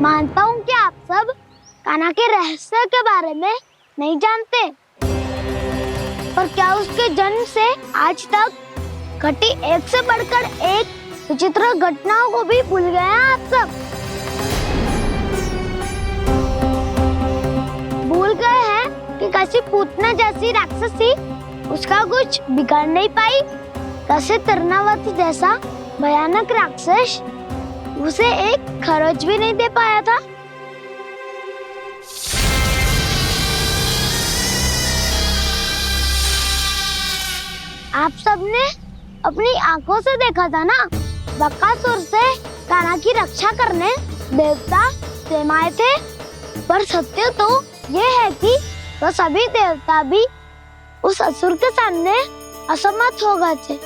मानता हूँ कि आप सब कान्हा के रहस्य के बारे में नहीं जानते, पर क्या उसके जन्म से आज तक घटी एक से बढ़कर एक विचित्र घटनाओं को भी भूल गए हैं आप सब? भूल गए हैं कि कैसी पूतना जैसी राक्षसी उसका कुछ बिगाड़ नहीं पाई, कैसे तरनावती जैसा भयानक राक्षस उसे एक खरोच भी नहीं दे पाया था। आप सबने अपनी आंखों से देखा था ना, बकासुर से कान्हा की रक्षा करने देवता स्वयं आए थे, पर सत्य तो ये है कि वो सभी देवता भी उस असुर के सामने असमर्थ हो गए थे।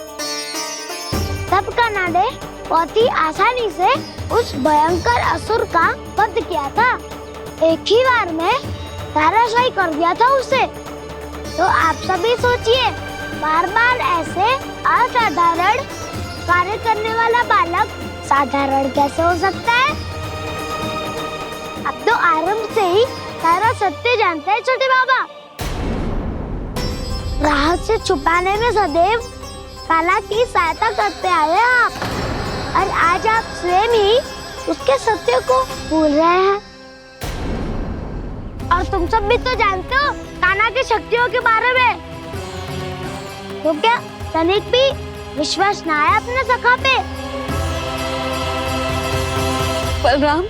तब कान्हा ने बहुत ही आसानी से उस भयंकर असुर का वध किया था, एक ही बार में धराशायी कर दिया था उसे। तो आप सभी सोचिए, बार बार ऐसे असाधारण कार्य करने वाला बालक साधारण कैसे हो सकता है? अब तो आरंभ से ही सारा सत्य जानते हैं छोटे बाबा। रहस्य छुपाने में सदैव कान्हा की सहायता करते आए हैं आप, और आज आप स्वयं ही उसके सत्य को भूल रहे हैं। और तुम सब भी तो जानते हो कान्हा की शक्तियों के बारे में, तो क्या तनिक भी विश्वास न आया अपने सखा पे? बलराम,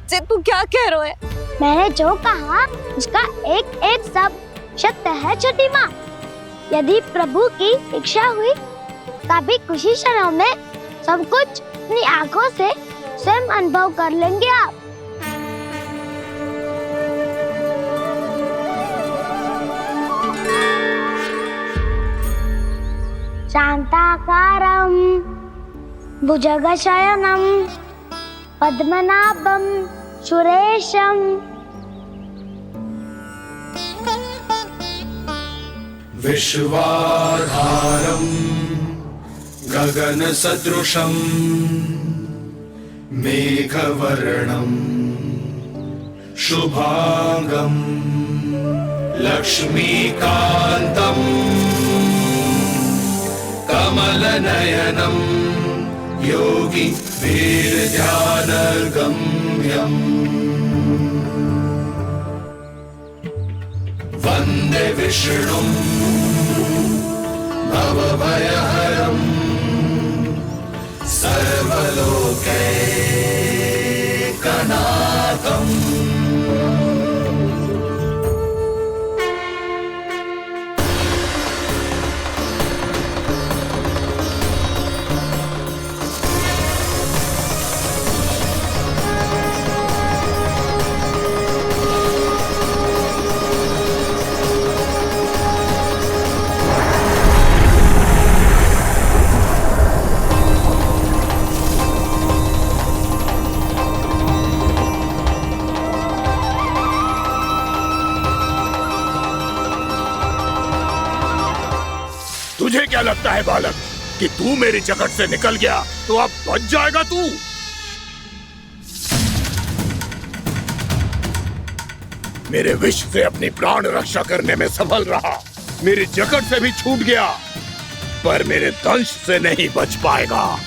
जे तू क्या कह रहे है? मैंने जो कहा उसका एक एक शब्द सत्य है छोटी माँ। यदि प्रभु की इच्छा हुई तभी कुछ ही क्षणों में सब कुछ अपनी आंखों से स्वयं अनुभव कर लेंगे आप। शांताकारं भुजगशयनं पद्मनाभं सुरेशं विश्वाधारं गगनसदृशं मेघवर्णं शुभांगं लक्ष्मीकान्तं कमलनयनं योगी वीरध्यानगम्यम् वन्दे विष्णुं भवभयहरं सर्वलोकैकनाथम् तुझे क्या लगता है बालक कि तू मेरी जकड़ से निकल गया तो अब बच जाएगा तू? मेरे विष से अपनी प्राण रक्षा करने में सफल रहा, मेरी जकड़ से भी छूट गया, पर मेरे दंश से नहीं बच पाएगा।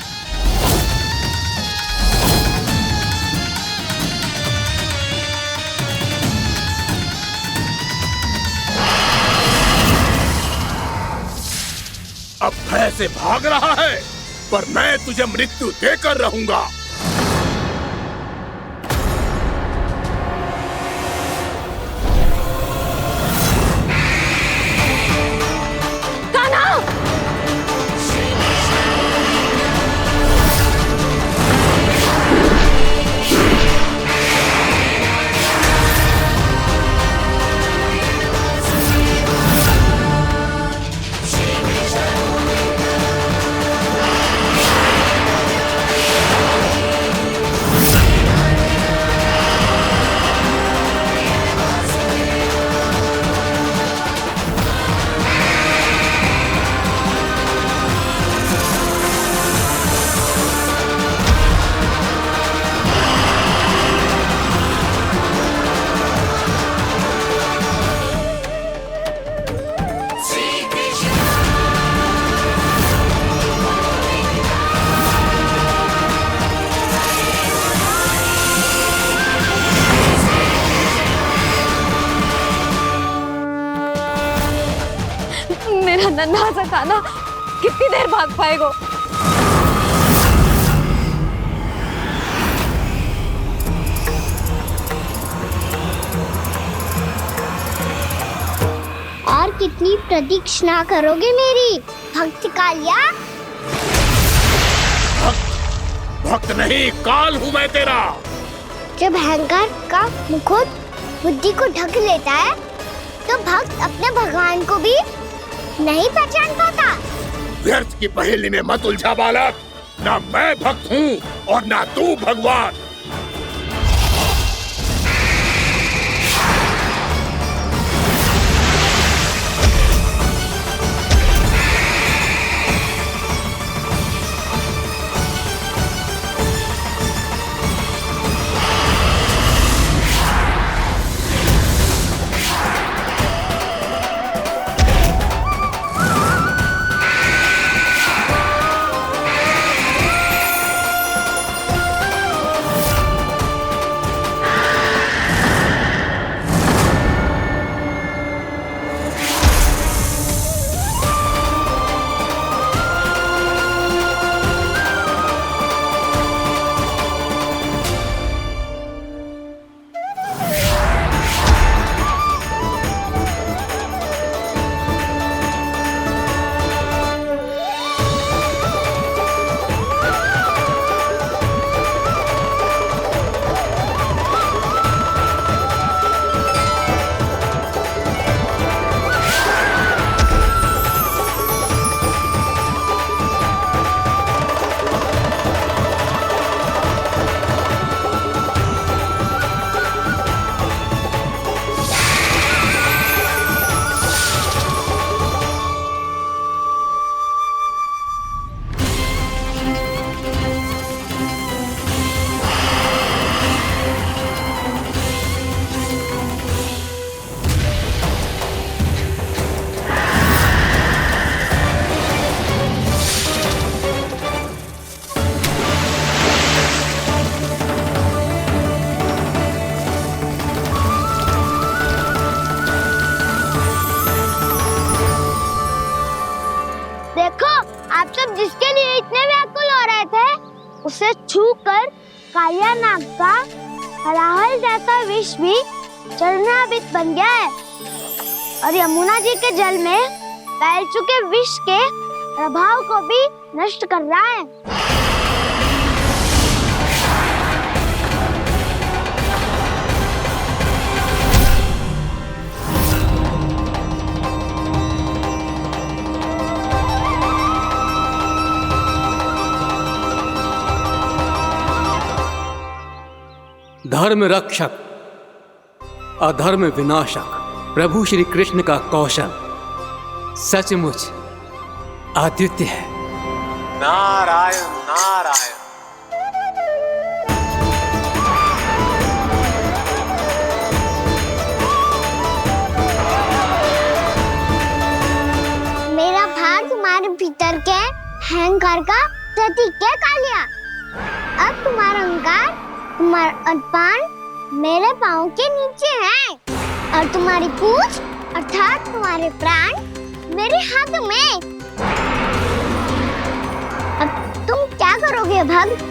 ऐसे भाग रहा है, पर मैं तुझे मृत्यु देकर रहूंगा। मेरा नन्हा सा कान्हा कितनी देर भाग पाएगा? और कितनी प्रतीक्षा करोगे मेरी भक्त कालिया? भक्त नहीं, काल हूँ मैं तेरा। जब अहंकार का मुकुट बुद्धि को ढक लेता है तो भक्त अपने भगवान को भी नहीं पहचान पाता। व्यर्थ की पहेली में मत उलझा बालक। ना मैं भक्त हूँ और ना तू भगवान। जिसके लिए इतने व्याकुल हो रहे थे, उसे छूकर कालिया नाग का हलाहल जैसा विष भी चरणामृत बन गया है और यमुना जी के जल में फैल चुके विष के प्रभाव को भी नष्ट कर रहा है। धर्म रक्षक अधर्म विनाशक प्रभु श्री कृष्ण का कौशल सचमुच अद्वितीय है। नारायण नारायण। मेरा भाग तुम्हारे भीतर के अहंकार का प्रतीक है कालिया। अब तुम्हारा अहंकार, तुम्हारा अनपान मेरे पाँव के नीचे है और तुम्हारी पूंछ अर्थात तुम्हारे प्राण मेरे हाथ में। करोगे भक्त?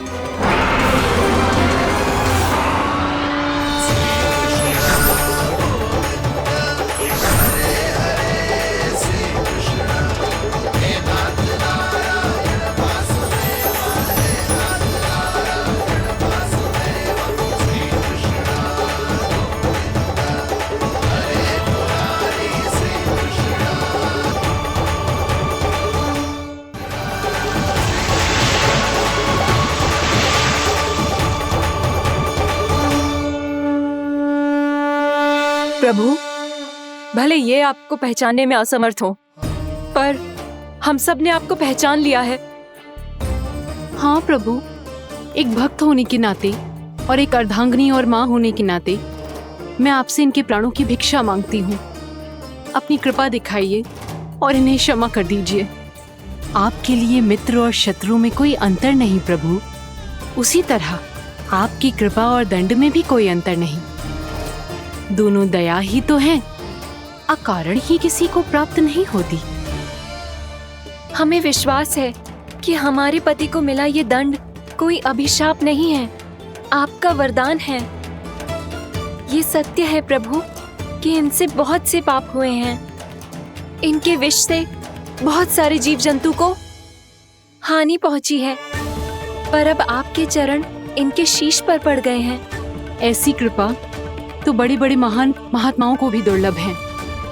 प्रभु, भले ये आपको पहचानने में असमर्थ हो, पर हम सब ने आपको पहचान लिया है। हाँ प्रभु, एक भक्त होने के नाते और एक अर्धांगिनी और माँ होने के नाते मैं आपसे इनके प्राणों की भिक्षा मांगती हूँ। अपनी कृपा दिखाइए और इन्हें क्षमा कर दीजिए। आपके लिए मित्र और शत्रु में कोई अंतर नहीं प्रभु। उसी तरह आपकी कृपा और दंड में भी कोई अंतर नहीं। दोनों दया ही तो है, अकारण ही किसी को प्राप्त नहीं होती। हमें विश्वास है कि हमारे पति को मिला ये दंड कोई अभिशाप नहीं है, आपका वरदान है। ये सत्य है प्रभु कि इनसे बहुत से पाप हुए हैं। इनके विष से बहुत सारे जीव जंतु को हानि पहुंची है, पर अब आपके चरण इनके शीश पर पड़ गए हैं। ऐसी कृपा तो बड़े बड़े महान महात्माओं को भी दुर्लभ है,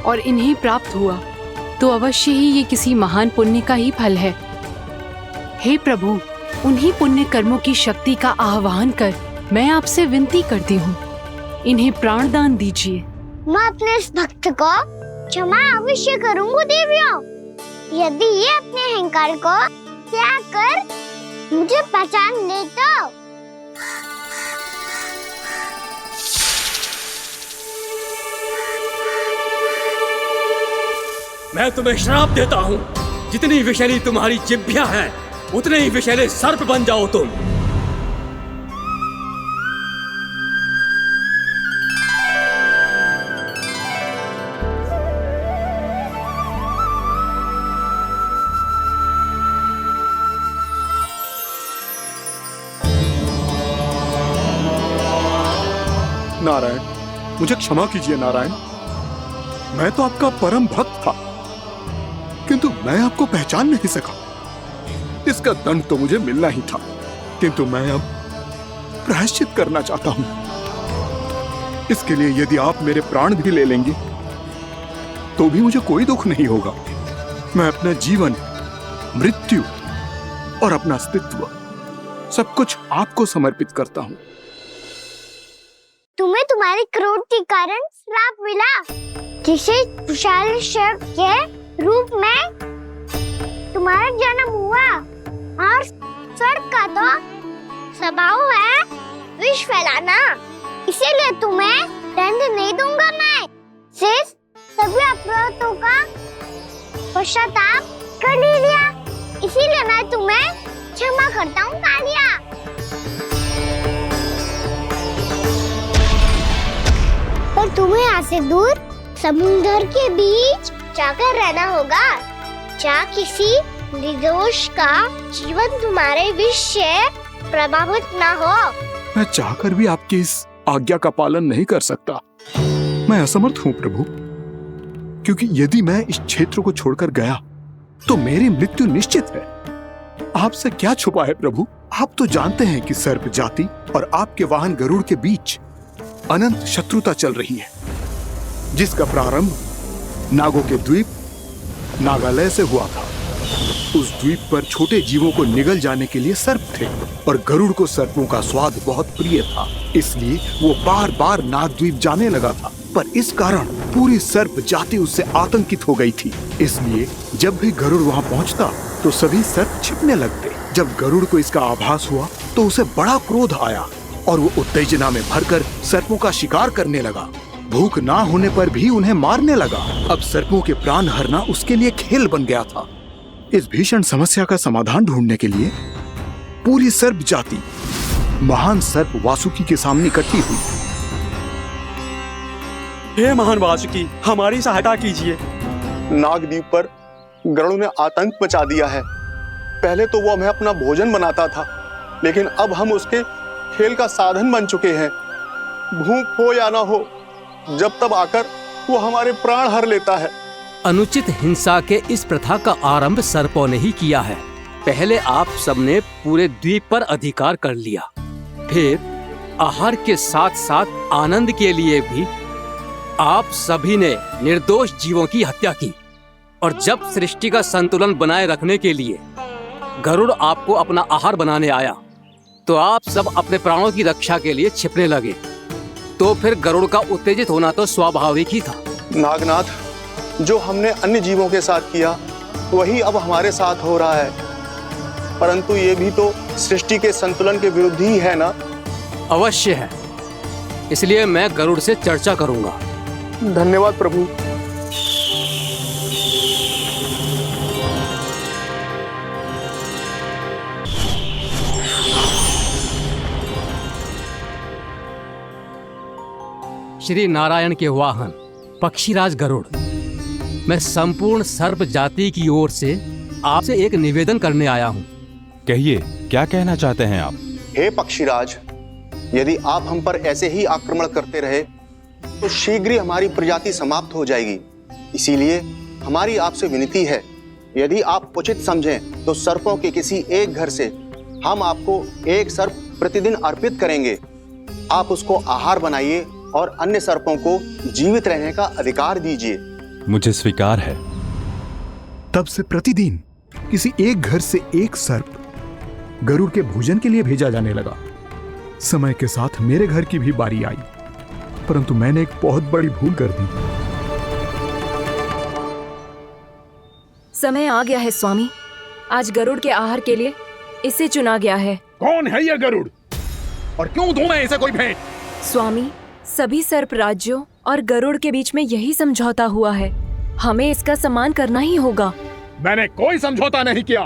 और इन्हें प्राप्त हुआ तो अवश्य ही ये किसी महान पुण्य का ही फल है। हे प्रभु, उन्हीं पुण्य कर्मों की शक्ति का आह्वान कर मैं आपसे विनती करती हूँ, इन्हें प्राण दान दीजिए। मैं अपने इस भक्त को क्षमा अवश्य करूंगा देवियों, यदि ये अपने अहंकार को त्याग कर मुझे पहचान ले तो। मैं तुम्हें श्राप देता हूँ, जितनी विषैली तुम्हारी जिह्वा है उतने ही विषैले सर्प बन जाओ तुम। नारायण, मुझे क्षमा कीजिए नारायण। मैं तो आपका परम भक्त था, किंतु मैं आपको पहचान नहीं सका। इसका दंड तो मुझे मिलना ही था, किंतु मैं अब प्रायश्चित करना चाहता हूं। इसके लिए यदि आप मेरे प्राण भी ले लेंगे तो भी मुझे कोई दुख नहीं होगा। मैं अपना जीवन, मृत्यु और अपना अस्तित्व सब कुछ आपको समर्पित करता हूं। तुम्हें तुम्हारी क्रोध के कारण श्राप मिला, जिसे विशाल सर्प के रूप में तुम्हारा जन्म हुआ, और सर्प का तो स्वभाव है विष फैलाना। इसीलिए तुम्हें दंड नहीं दूंगा मैं। सिर्फ सभी अपराधों का पश्चाताप कर लिया, इसीलिए मैं तुम्हें क्षमा करता हूँ कालिया। पर तुम्हें यहाँ से दूर समुद्र के बीच जाकर रहना होगा, जहाँ किसी निर्दोष का जीवन तुम्हारे विष से प्रभावित ना हो। मैं चाहकर भी आपकी इस आज्ञा का पालन नहीं कर सकता। मैं असमर्थ हूँ प्रभु, क्योंकि यदि मैं इस क्षेत्र को छोड़कर गया तो मेरी मृत्यु निश्चित है। आपसे क्या छुपा है प्रभु? आप तो जानते हैं कि सर्प जाति और आपके वाहन गरुड़ के बीच अनंत शत्रुता चल रही है, जिसका प्रारंभ नागों के द्वीप नागालय से हुआ था। उस द्वीप पर छोटे जीवों को निगल जाने के लिए सर्प थे, और गरुड़ को सर्पों का स्वाद बहुत प्रिय था, इसलिए वो बार बार नागद्वीप जाने लगा था। पर इस कारण पूरी सर्प जाति उससे आतंकित हो गई थी। इसलिए जब भी गरुड़ वहां पहुंचता तो सभी सर्प छिपने लगते। जब गरुड़ को इसका आभास हुआ तो उसे बड़ा क्रोध आया, और वो उत्तेजना में भरकर सर्पों का शिकार करने लगा। भूख ना होने पर भी उन्हें मारने लगा। अब सर्पों के प्राण हरना उसके लिए खेल बन गया था। इस भीषण समस्या का समाधान ढूंढने के लिए पूरी सर्प जाति महान सर्प वासुकी के सामने इकट्ठी हुई। हे महान वासुकी, हमारी सहायता कीजिए। नागद्वीप पर गरुड़ ने आतंक मचा दिया है। पहले तो वो हमें अपना भोजन बनाता था, लेकिन अब हम उसके खेल का साधन बन चुके हैं। भूख हो या ना हो, जब तब आकर वो हमारे प्राण हर लेता है। अनुचित हिंसा के इस प्रथा का आरंभ सर्पों ने ही किया है। पहले आप सबने पूरे द्वीप पर अधिकार कर लिया, फिर आहार के साथ साथ आनंद के लिए भी आप सभी ने निर्दोष जीवों की हत्या की। और जब सृष्टि का संतुलन बनाए रखने के लिए गरुड़ आपको अपना आहार बनाने आया, तो आप सब अपने प्राणों की रक्षा के लिए छिपने लगे। तो फिर गरुड़ का उत्तेजित होना तो स्वाभाविक ही था। नागनाथ, जो हमने अन्य जीवों के साथ किया वही अब हमारे साथ हो रहा है, परंतु ये भी तो सृष्टि के संतुलन के विरुद्ध ही है ना? अवश्य है, इसलिए मैं गरुड़ से चर्चा करूंगा। धन्यवाद प्रभु। श्री नारायण के वाहन पक्षीराज गरुड़, मैं संपूर्ण सर्प जाति की ओर से आपसे एक निवेदन करने आया हूँ। कहिए, क्या कहना चाहते हैं आप? हे पक्षीराज, यदि आप हम पर ऐसे ही आक्रमण करते रहे तो शीघ्र ही हमारी प्रजाति समाप्त हो जाएगी। इसीलिए हमारी आपसे विनती है, यदि आप उचित समझें तो सर्पों के किसी एक घर से हम आपको एक सर्प प्रतिदिन अर्पित करेंगे। आप उसको आहार बनाइए और अन्य सर्पों को जीवित रहने का अधिकार दीजिए। मुझे स्वीकार है। तब से प्रतिदिन किसी एक घर से एक सर्प गरुड़ के भोजन के लिए भेजा जाने लगा। समय के साथ मेरे घर की भी बारी आई, परंतु मैंने एक बहुत बड़ी भूल कर दी। समय आ गया है स्वामी, आज गरुड़ के आहार के लिए इसे चुना गया है। कौन है यह गरुड़ और क्यों दूं मैं इसे कोई भेंट? स्वामी, सभी सर्प राज्यों और गरुड़ के बीच में यही समझौता हुआ है, हमें इसका सम्मान करना ही होगा। मैंने कोई समझौता नहीं किया,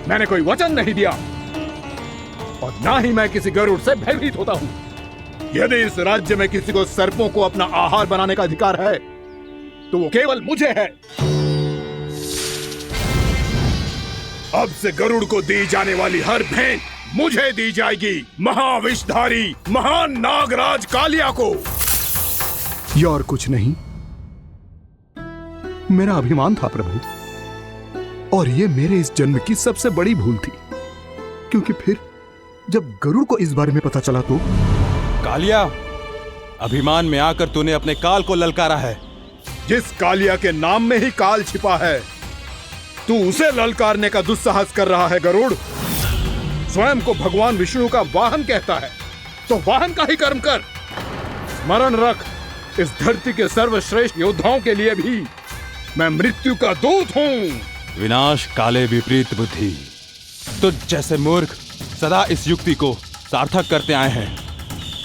मैंने कोई वचन नहीं दिया और ना ही मैं किसी गरुड़ से भयभीत होता हूँ। यदि इस राज्य में किसी को सर्पों को अपना आहार बनाने का अधिकार है तो वो केवल मुझे है। अब से गरुड़ को दी जाने वाली हर भेंट मुझे दी जाएगी, महाविषधारी महान नागराज कालिया को। यह और कुछ नहीं, मेरा अभिमान था प्रभु, और यह मेरे इस जन्म की सबसे बड़ी भूल थी, क्योंकि फिर जब गरुड़ को इस बारे में पता चला तो। कालिया, अभिमान में आकर तूने अपने काल को ललकारा है। जिस कालिया के नाम में ही काल छिपा है, तू उसे ललकारने का दुस्साहस कर रहा है गरुड़। स्वयं को भगवान विष्णु का वाहन कहता है तो वाहन का ही कर्म कर। स्मरण रख, इस धरती के सर्वश्रेष्ठ योद्धाओं के लिए भी मैं मृत्यु का दूत हूँ। विनाश काले विपरीत बुद्धि, तुझ जैसे मूर्ख सदा इस युक्ति को सार्थक करते आए हैं।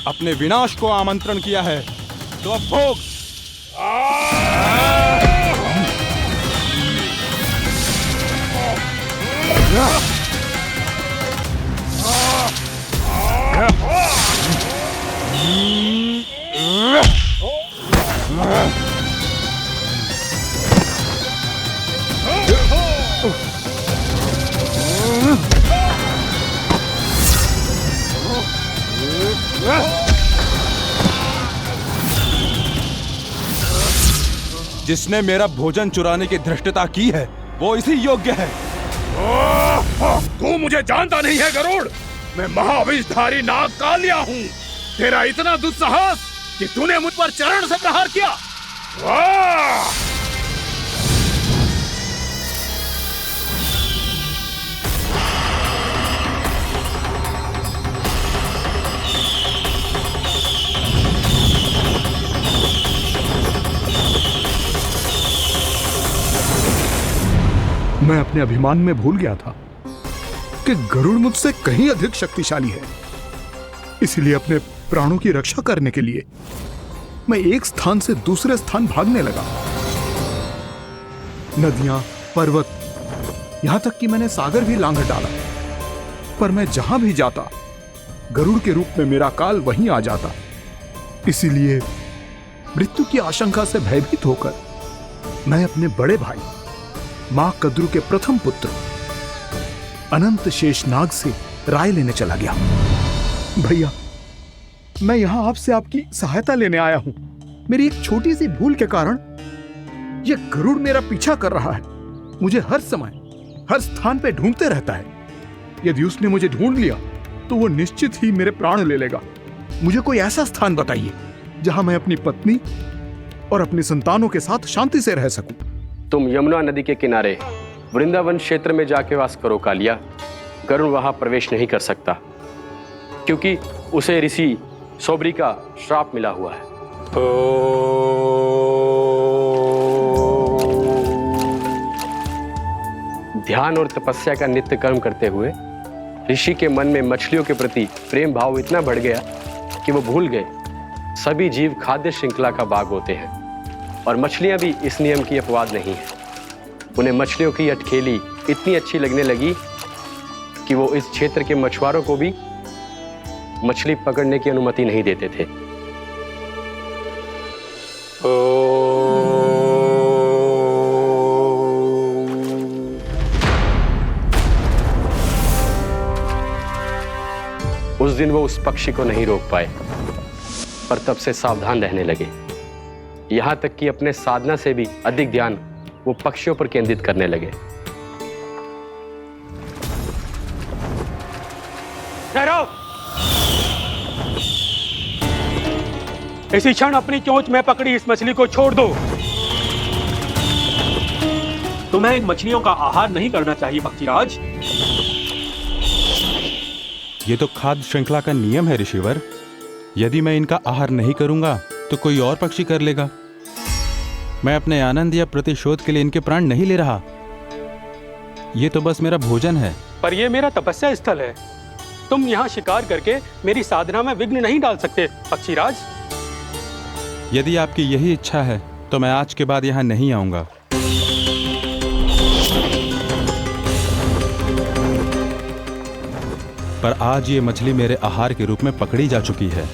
अपने विनाश को आमंत्रण किया है तो अब भोग। जिसने मेरा भोजन चुराने की धृष्टता की है वो इसी योग्य है। तू मुझे जानता नहीं है गरुड़, मैं महाविषधारी नाग कालिया हूँ। तेरा इतना दुस्साहस कि तूने मुझ पर चरण से प्रहार किया। मैं अपने अभिमान में भूल गया था कि गरुड़ मुझसे कहीं अधिक शक्तिशाली है। इसलिए अपने प्राणों की रक्षा करने के लिए मैं एक स्थान से दूसरे स्थान भागने लगा। नदियां, पर्वत, यहां तक कि मैंने सागर भी लांघ डाला, पर मैं जहां भी जाता गरुड़ के रूप में मेरा काल वहीं आ जाता। इसीलिए मृत्यु की आशंका से भयभीत होकर मैं अपने बड़े भाई मां कद्रु के प्रथम पुत्र अनंत शेषनाग से राय लेने चला गया। भैया, मैं यहाँ आपसे आपकी सहायता लेने आया हूँ। मेरी एक छोटी सी भूल के कारण यह गरुड़ मेरा पीछा कर रहा है। मुझे हर समय हर स्थान पे ढूंढते रहता है। यदि उसने मुझे ढूंढ लिया तो वो निश्चित ही मेरे प्राण ले लेगा। मुझे कोई ऐसा स्थान बताइए जहां मैं अपनी पत्नी और अपनी संतानों के साथ शांति से रह सकूं। तुम यमुना नदी के किनारे वृंदावन क्षेत्र में जाके वास करो कालिया। गरुड़ वहां प्रवेश नहीं कर सकता क्योंकि उसे ऋषि सोबरी का श्राप मिला हुआ है। ध्यान और तपस्या का नित्य कर्म करते हुए ऋषि के मन में मछलियों के प्रति प्रेम भाव इतना बढ़ गया कि वो भूल गए सभी जीव खाद्य श्रृंखला का भाग होते हैं और मछलियां भी इस नियम की अपवाद नहीं है। उन्हें मछलियों की अटखेली इतनी अच्छी लगने लगी कि वो इस क्षेत्र के मछुआरों को भी मछली पकड़ने की अनुमति नहीं देते थे। उस दिन वो उस पक्षी को नहीं रोक पाए, पर तब से सावधान रहने लगे। यहां तक कि अपने साधना से भी अधिक ध्यान वो पक्षियों पर केंद्रित करने लगे। ठहरो! इसी क्षण अपनी चोंच में पकड़ी इस मछली को छोड़ दो। तुम्हें इन मछलियों का आहार नहीं करना चाहिए पक्षीराज। ये तो खाद्य श्रृंखला का नियम है ऋषिवर। यदि मैं इनका आहार नहीं करूंगा तो कोई और पक्षी कर लेगा। मैं अपने आनंद या प्रतिशोध के लिए इनके प्राण नहीं ले रहा। ये तो बस मेरा भोजन है। पर यह मेरा तपस्या स्थल है। तुम यहाँ शिकार करके मेरी साधना में विघ्न नहीं डाल सकते पक्षीराज। यदि आपकी यही इच्छा है तो मैं आज के बाद यहाँ नहीं आऊंगा। पर आज ये मछली मेरे आहार के रूप में पकड़ी जा चुकी है।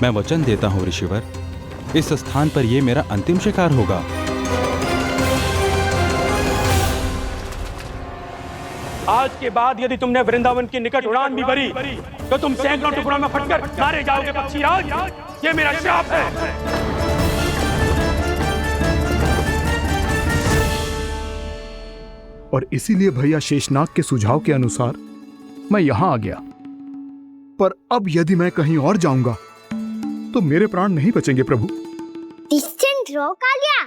मैं वचन देता हूँ ऋषिवर, इस स्थान पर यह मेरा अंतिम शिकार होगा। आज के बाद यदि तुमने वृंदावन की निकट उड़ान भी भरी तो तुम सैकड़ों टुकड़ों में फटकर मारे जाओगे पक्षीराज। ये मेरा श्राप है। और इसीलिए भैया शेषनाग के सुझाव के अनुसार मैं यहां आ गया। पर अब यदि मैं कहीं और जाऊंगा तो मेरे प्राण नहीं बचेंगे प्रभु। डिस्टेंट रहो कालिया।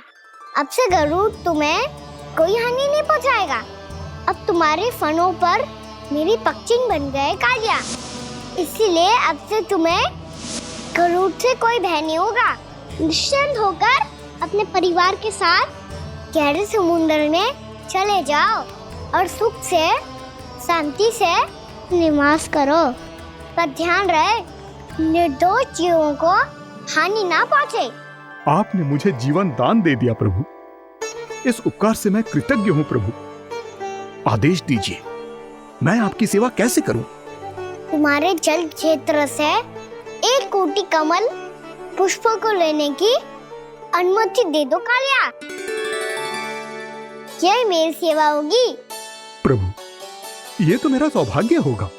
अब से गरुड़ तुम्हें कोई हानि नहीं पहुंचाएगा। अब तुम्हारे फनों पर मेरी पक्षिंग बन गए कालिया। इसीलिए अब से तुम्हें गरुड़ से कोई भय नहीं होगा। निश्चिंत होकर अपने परिवार के साथ गहरे समुद्र में चले जाओ और सुख से शांति से निवास करो। पर ध्यान रहे निर्दोष जीवों को हानि ना पहुंचे। आपने मुझे जीवन दान दे दिया प्रभु। इस उपकार से मैं कृतज्ञ हूँ प्रभु। आदेश दीजिए, मैं आपकी सेवा कैसे करूं? तुम्हारे जल क्षेत्र से 1 कोटि कमल पुष्पों को लेने की अनुमति दे दो कालिया। यही मेरी सेवा होगी। प्रभु, ये तो मेरा सौभाग्य होगा।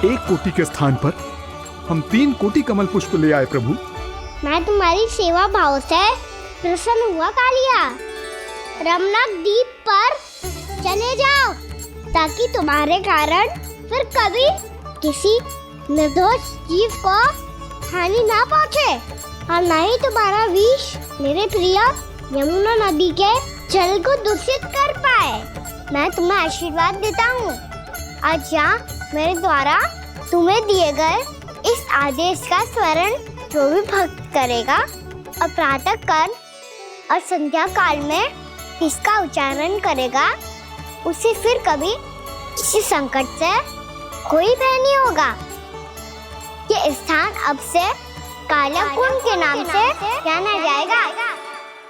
एक कोटि के स्थान पर हम 3 कोटि कमल पुष्प ले आए प्रभु। मैं तुम्हारी सेवा भाव से प्रसन्न हुआ कालिया। रमनाक द्वीप पर चले जाओ ताकि तुम्हारे कारण फिर कभी किसी निर्दोष जीव को हानि ना पहुंचे और न ही तुम्हारा विष मेरे प्रिय यमुना नदी के जल को दूषित कर पाए। मैं तुम्हें आशीर्वाद देता हूँ। आज यहाँ मेरे द्वारा तुम्हें दिए गए इस आदेश का स्मरण जो भी भक्त करेगा और प्रातः काल और संध्या काल में इसका उच्चारण करेगा, उसे फिर कभी किसी संकट से कोई भय नहीं होगा। ये स्थान अब से काला कुंड के नाम से जाना जाएगा।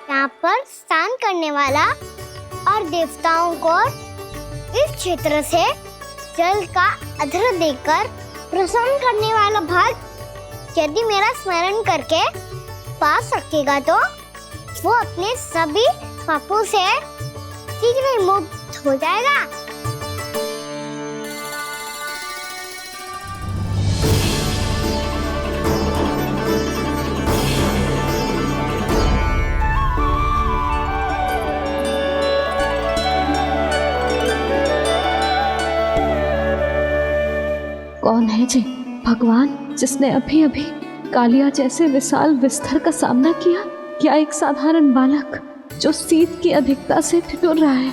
यहाँ पर स्नान करने वाला और देवताओं को इस क्षेत्र से जल का अधर देकर प्रसन्न करने वाला भक्त यदि मेरा स्मरण करके पास रखेगा तो वो अपने सभी पापों से शीघ्र ही मुक्त हो जाएगा। कौन है जी भगवान जिसने अभी अभी कालिया जैसे विशाल विस्तर का सामना किया? क्या एक साधारण बालक जो शीत की अधिकता से ठिठुर रहा है?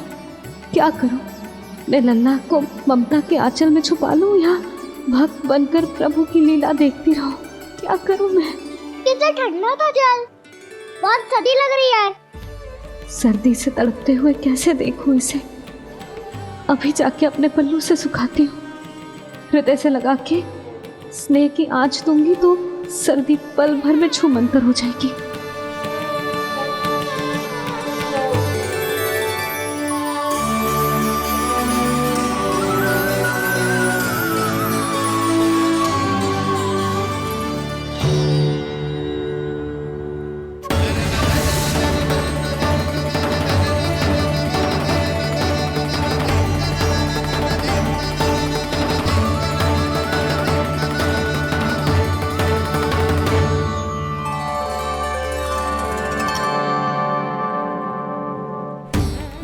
क्या करूं? मैं लल्ला को ममता के आंचल में छुपा लूं या भक्त बनकर प्रभु की लीला देखती रहूं? क्या करूं मैं? कितना ठंडा था जल, बहुत सर्दी लग रही है। सर्दी से तड़पते हुए कैसे देखूं इसे? अभी जाके अपने पल्लू से सुखाती हूँ। हृदय से लगा के स्नेह की आंच दूंगी तो सर्दी पल भर में छूमंतर हो जाएगी।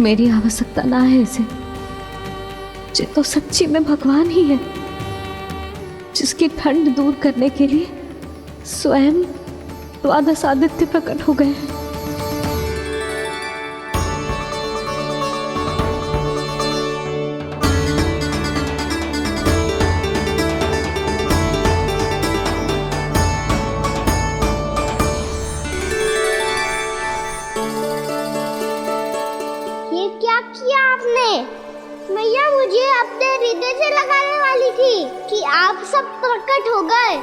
मेरी आवश्यकता ना है इसे। ये तो सच्ची में भगवान ही है जिसकी ठंड दूर करने के लिए स्वयं द्वादश आदित्य प्रकट हो गए हैं। मैया मुझे अपने हृदय से लगाने वाली थी कि आप सब प्रकट हो गए।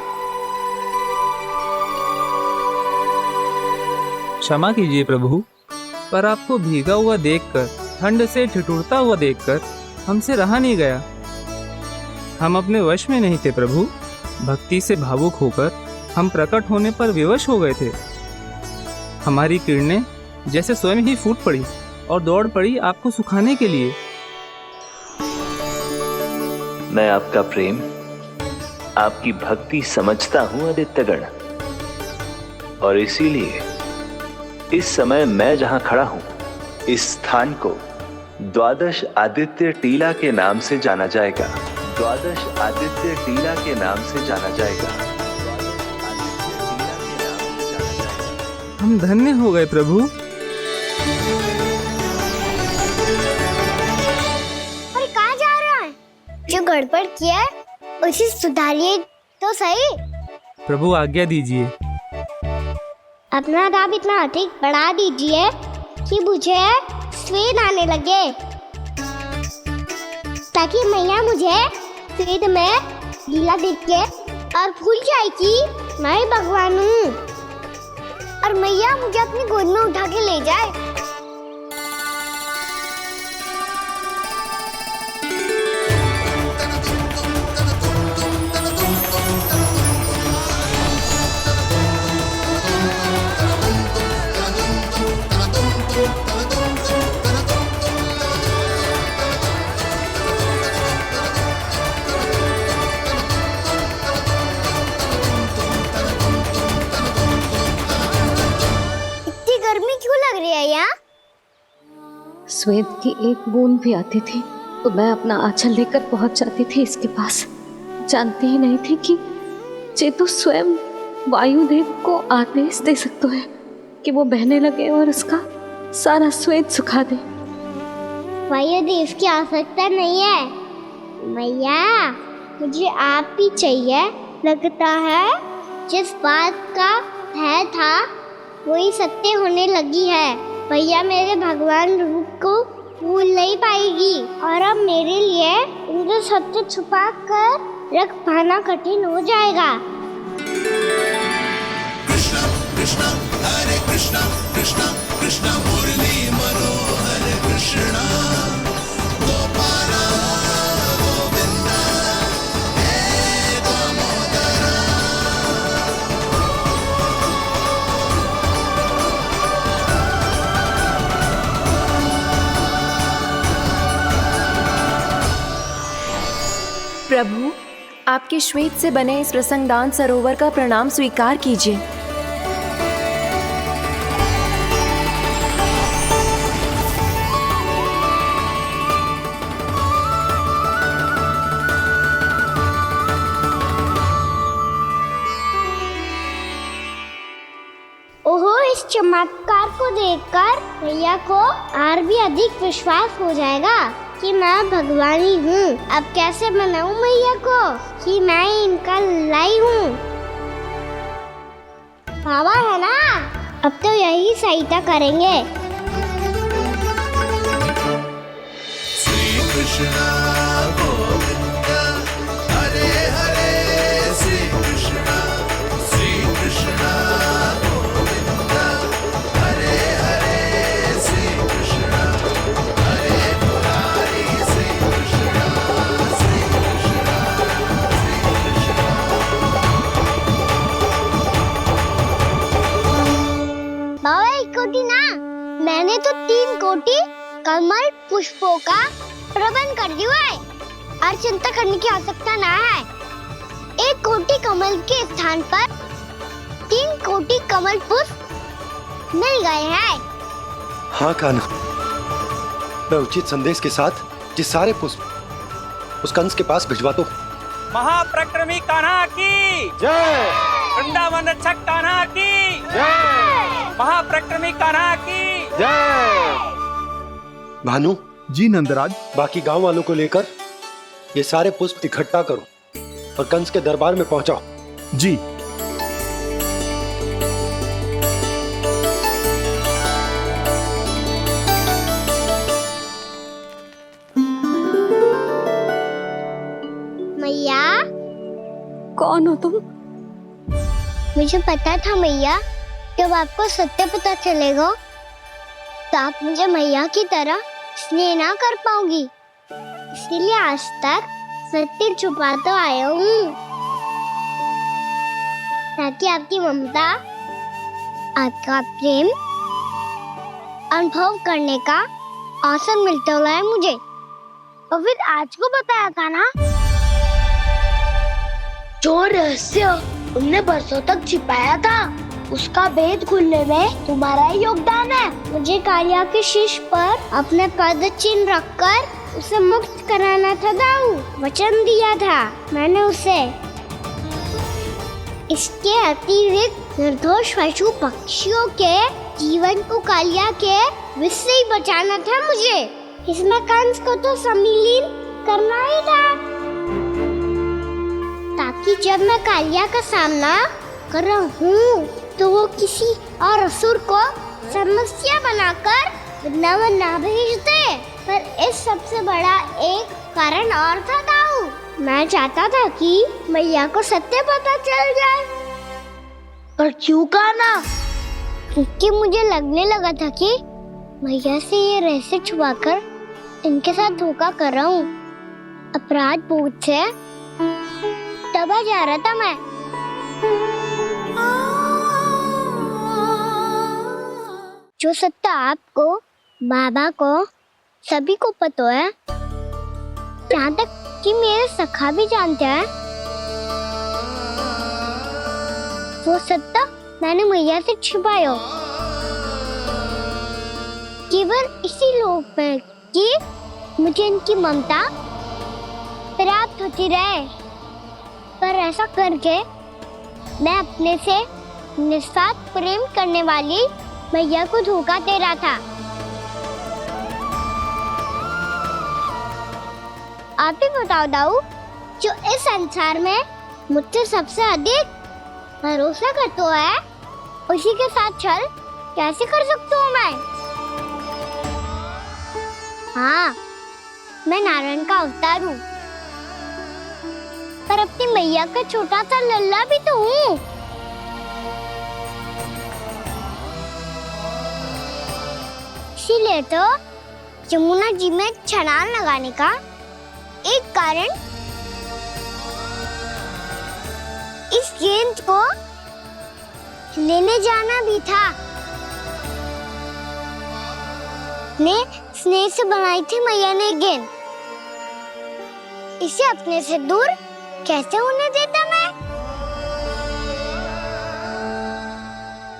क्षमा कीजिए प्रभु, पर आपको भीगा हुआ देखकर, ठंड से ठिठुरता हुआ देखकर हमसे रहा नहीं गया। हम अपने वश में नहीं थे प्रभु। भक्ति से भावुक होकर हम प्रकट होने पर विवश हो गए थे। हमारी किरणें जैसे स्वयं ही फूट पड़ी और दौड़ पड़ी आपको सुखाने के लिए। मैं आपका प्रेम, आपकी भक्ति समझता हूं आदित्यगण, और इसीलिए इस समय मैं जहां खड़ा हूं, इस स्थान को द्वादश आदित्य टीला के नाम से जाना जाएगा। द्वादश आदित्य टीला के नाम से जाना जाएगा। हम धन्य हो गए प्रभु। और कहाँ जा रहा है? जो गड़बड़ किया उसे सुधारिए तो सही। प्रभु आज्ञा दीजिए। अपना दाम इतना अधिक बढ़ा दीजिए कि मुझे स्वेद आने लगे, ताकि मैया मुझे स्वेद में लीला देख के और भूल जाए कि मैं ही भगवान हूँ, और मैया मुझे अपनी गोद में उठा के ले जाए। स्वेद की एक बूंद भी आती थी तो मैं अपना आंचल लेकर पहुंच जाती थी इसके पास। जानती ही नहीं थी कि चेतु स्वयं वायुदेव को आदेश दे सकते हैं कि वो बहने लगे और उसका सारा स्वेद सुखा दे। वायुदेव की आवश्यकता नहीं है मैया, मुझे आप ही चाहिए। लगता है जिस बात का भय था वही सत्य होने लगी है। भैया मेरे भगवान रूप को भूल नहीं पाएगी, और अब मेरे लिए उनके सत्य छुपा कर रख पाना कठिन हो जाएगा। कृष्णा कृष्णा हरे कृष्णा कृष्णा कृष्णा मुरली मनोहर कृष्णा गोपाला गोविंदा हे दामोदरा। प्रभु, आपके श्वेत से बने इस प्रसंगदान सरोवर का प्रणाम स्वीकार कीजिए। ओहो, इस चमत्कार को देखकर भैया को और भी अधिक विश्वास हो जाएगा कि मैं भगवान ही हूँ। अब कैसे मनाऊं मैया को कि मैं इनका लाई हूँ। बाबा है ना, अब तो यही सहायता करेंगे। श्री कृष्ण गोविंद हरे हरे, श्री कृष्ण गोविंद हरे हरे, श्री कृष्ण हरे मुरारी, श्री कृष्ण श्री कृष्ण श्री कृष्ण। बाबा एक कोटी ना, मैंने तो 3 कोटी कमल पुष्पों का प्रबंध कर दिया है और चिंता करने की आवश्यकता ना है। 1 कोटी कमल के स्थान पर 3 कोटी कमल पुष्प मिल गए हैं। हाँ कान्हा, मैं उचित संदेश के साथ ये सारे पुष्प उस कंस के पास भिजवा दो। महाप्रक्रमी कान्हा की जय। वृंदावन रक्षक कान्हा की जय। महाप्रक्रमी कान्हा की जय। भानु जी नंदराज, बाकी गांव वालों को लेकर ये सारे पुष्प इकट्ठा करो और कंस के दरबार में पहुंचाओ। जी। मैया, कौन हो तुम? मुझे पता था मैया, जब आपको सत्य पता चलेगा तो आप मुझे मैया की तरह स्नेह ना कर पाओगी, इसलिए आज तक सत्य छुपाता आया हूँ ताकि आपकी ममता, आपका प्रेम अनुभव करने का अवसर मिलता है मुझे। और फिर आज को बताया था ना, जो रहस्य तुमने बरसों तक छिपाया था उसका भेद खुलने में तुम्हारा ही योगदान है। मुझे कालिया के शीश पर अपने पद चिन्ह रखकर उसे मुक्त कराना था दाऊ, वचन दिया था मैंने उसे। इसके अतिरिक्त निर्दोष पशु पक्षियों के जीवन को कालिया के विष से ही बचाना था मुझे। इसमें कंस को तो सम्मिलित करना ही था, ताकि जब मैं कालिया का सामना कर रहा हूँ तो वो किसी और असुर को समस्या बनाकर वृंदावन ना भेज दे। पर इस सबसे बड़ा एक कारण और था दाऊ, मैं चाहता था कि मैया को सत्य पता चल जाए। पर क्यों कहा ना? क्योंकि मुझे लगने लगा था कि मैया से ये रहस्य छुपाकर इनके साथ धोखा कर रहा हूँ। अपराध बोध से दबा जा रहा था मैं। जो सत्य आपको, बाबा को, सभी को पता है, यहाँ तक कि मेरे सखा भी जानते हैं, वो सत्य मैंने मैया से छिपाया केवल इसी लोक में कि मुझे इनकी ममता प्राप्त होती रहे। पर ऐसा करके मैं अपने से निस्वार्थ प्रेम करने वाली मैया को धोखा दे रहा था। आप ही बताओ दाऊ, जो इस संसार में मुझसे सबसे अधिक भरोसा करता है, उसी के साथ छल कैसे कर सकता हूँ मैं? हाँ, मैं नारायण का अवतार हूँ, पर अपनी मैया का छोटा सा लल्ला भी तो हूँ। इसीलिए तो यमुना जी में छलांग लगाने का एक कारण इस गेंद को लेने जाना भी था। ने स्नेह से बनाई थी मैया ने गेंद, इसे अपने से दूर कैसे होने देता मैं?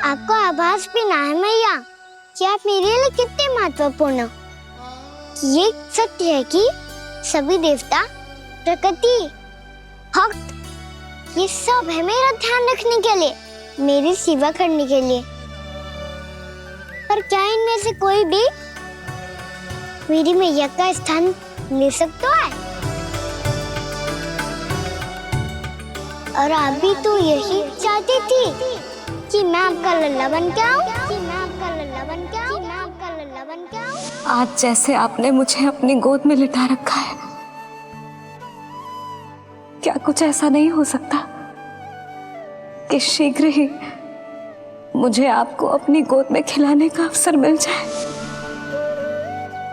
आपको आभास भी ना है मैया कि आप मेरे लिए कितने महत्वपूर्ण हो। ये सत्य है कि सभी देवता, प्रकृति, भक्त, ये सब है मेरा ध्यान रखने के लिए, मेरी सेवा करने के लिए। पर क्या इनमें से कोई भी मेरी मैया का स्थान ले सकता है? और आप भी तो यही चाहती थी कि मैं आपका लल्ला बन के आऊं, कि मैं आपका लल्ला बन के आऊं, कि मैं आपका लल्ला बन के आऊं। आज जैसे आपने मुझे अपनी गोद में लिटा रखा है, क्या कुछ ऐसा नहीं हो सकता कि शीघ्र ही मुझे आपको अपनी गोद में खिलाने का अवसर मिल जाए?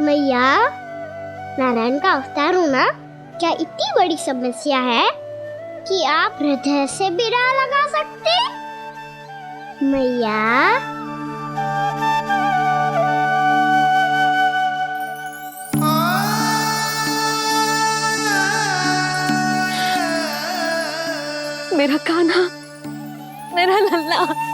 मैया, नारायण का अवतार होना क्या इतनी बड़ी समस्या है कि आप हृदय से भी ना लगा सकते? मैया, मेरा कान्हा, मेरा लल्ला।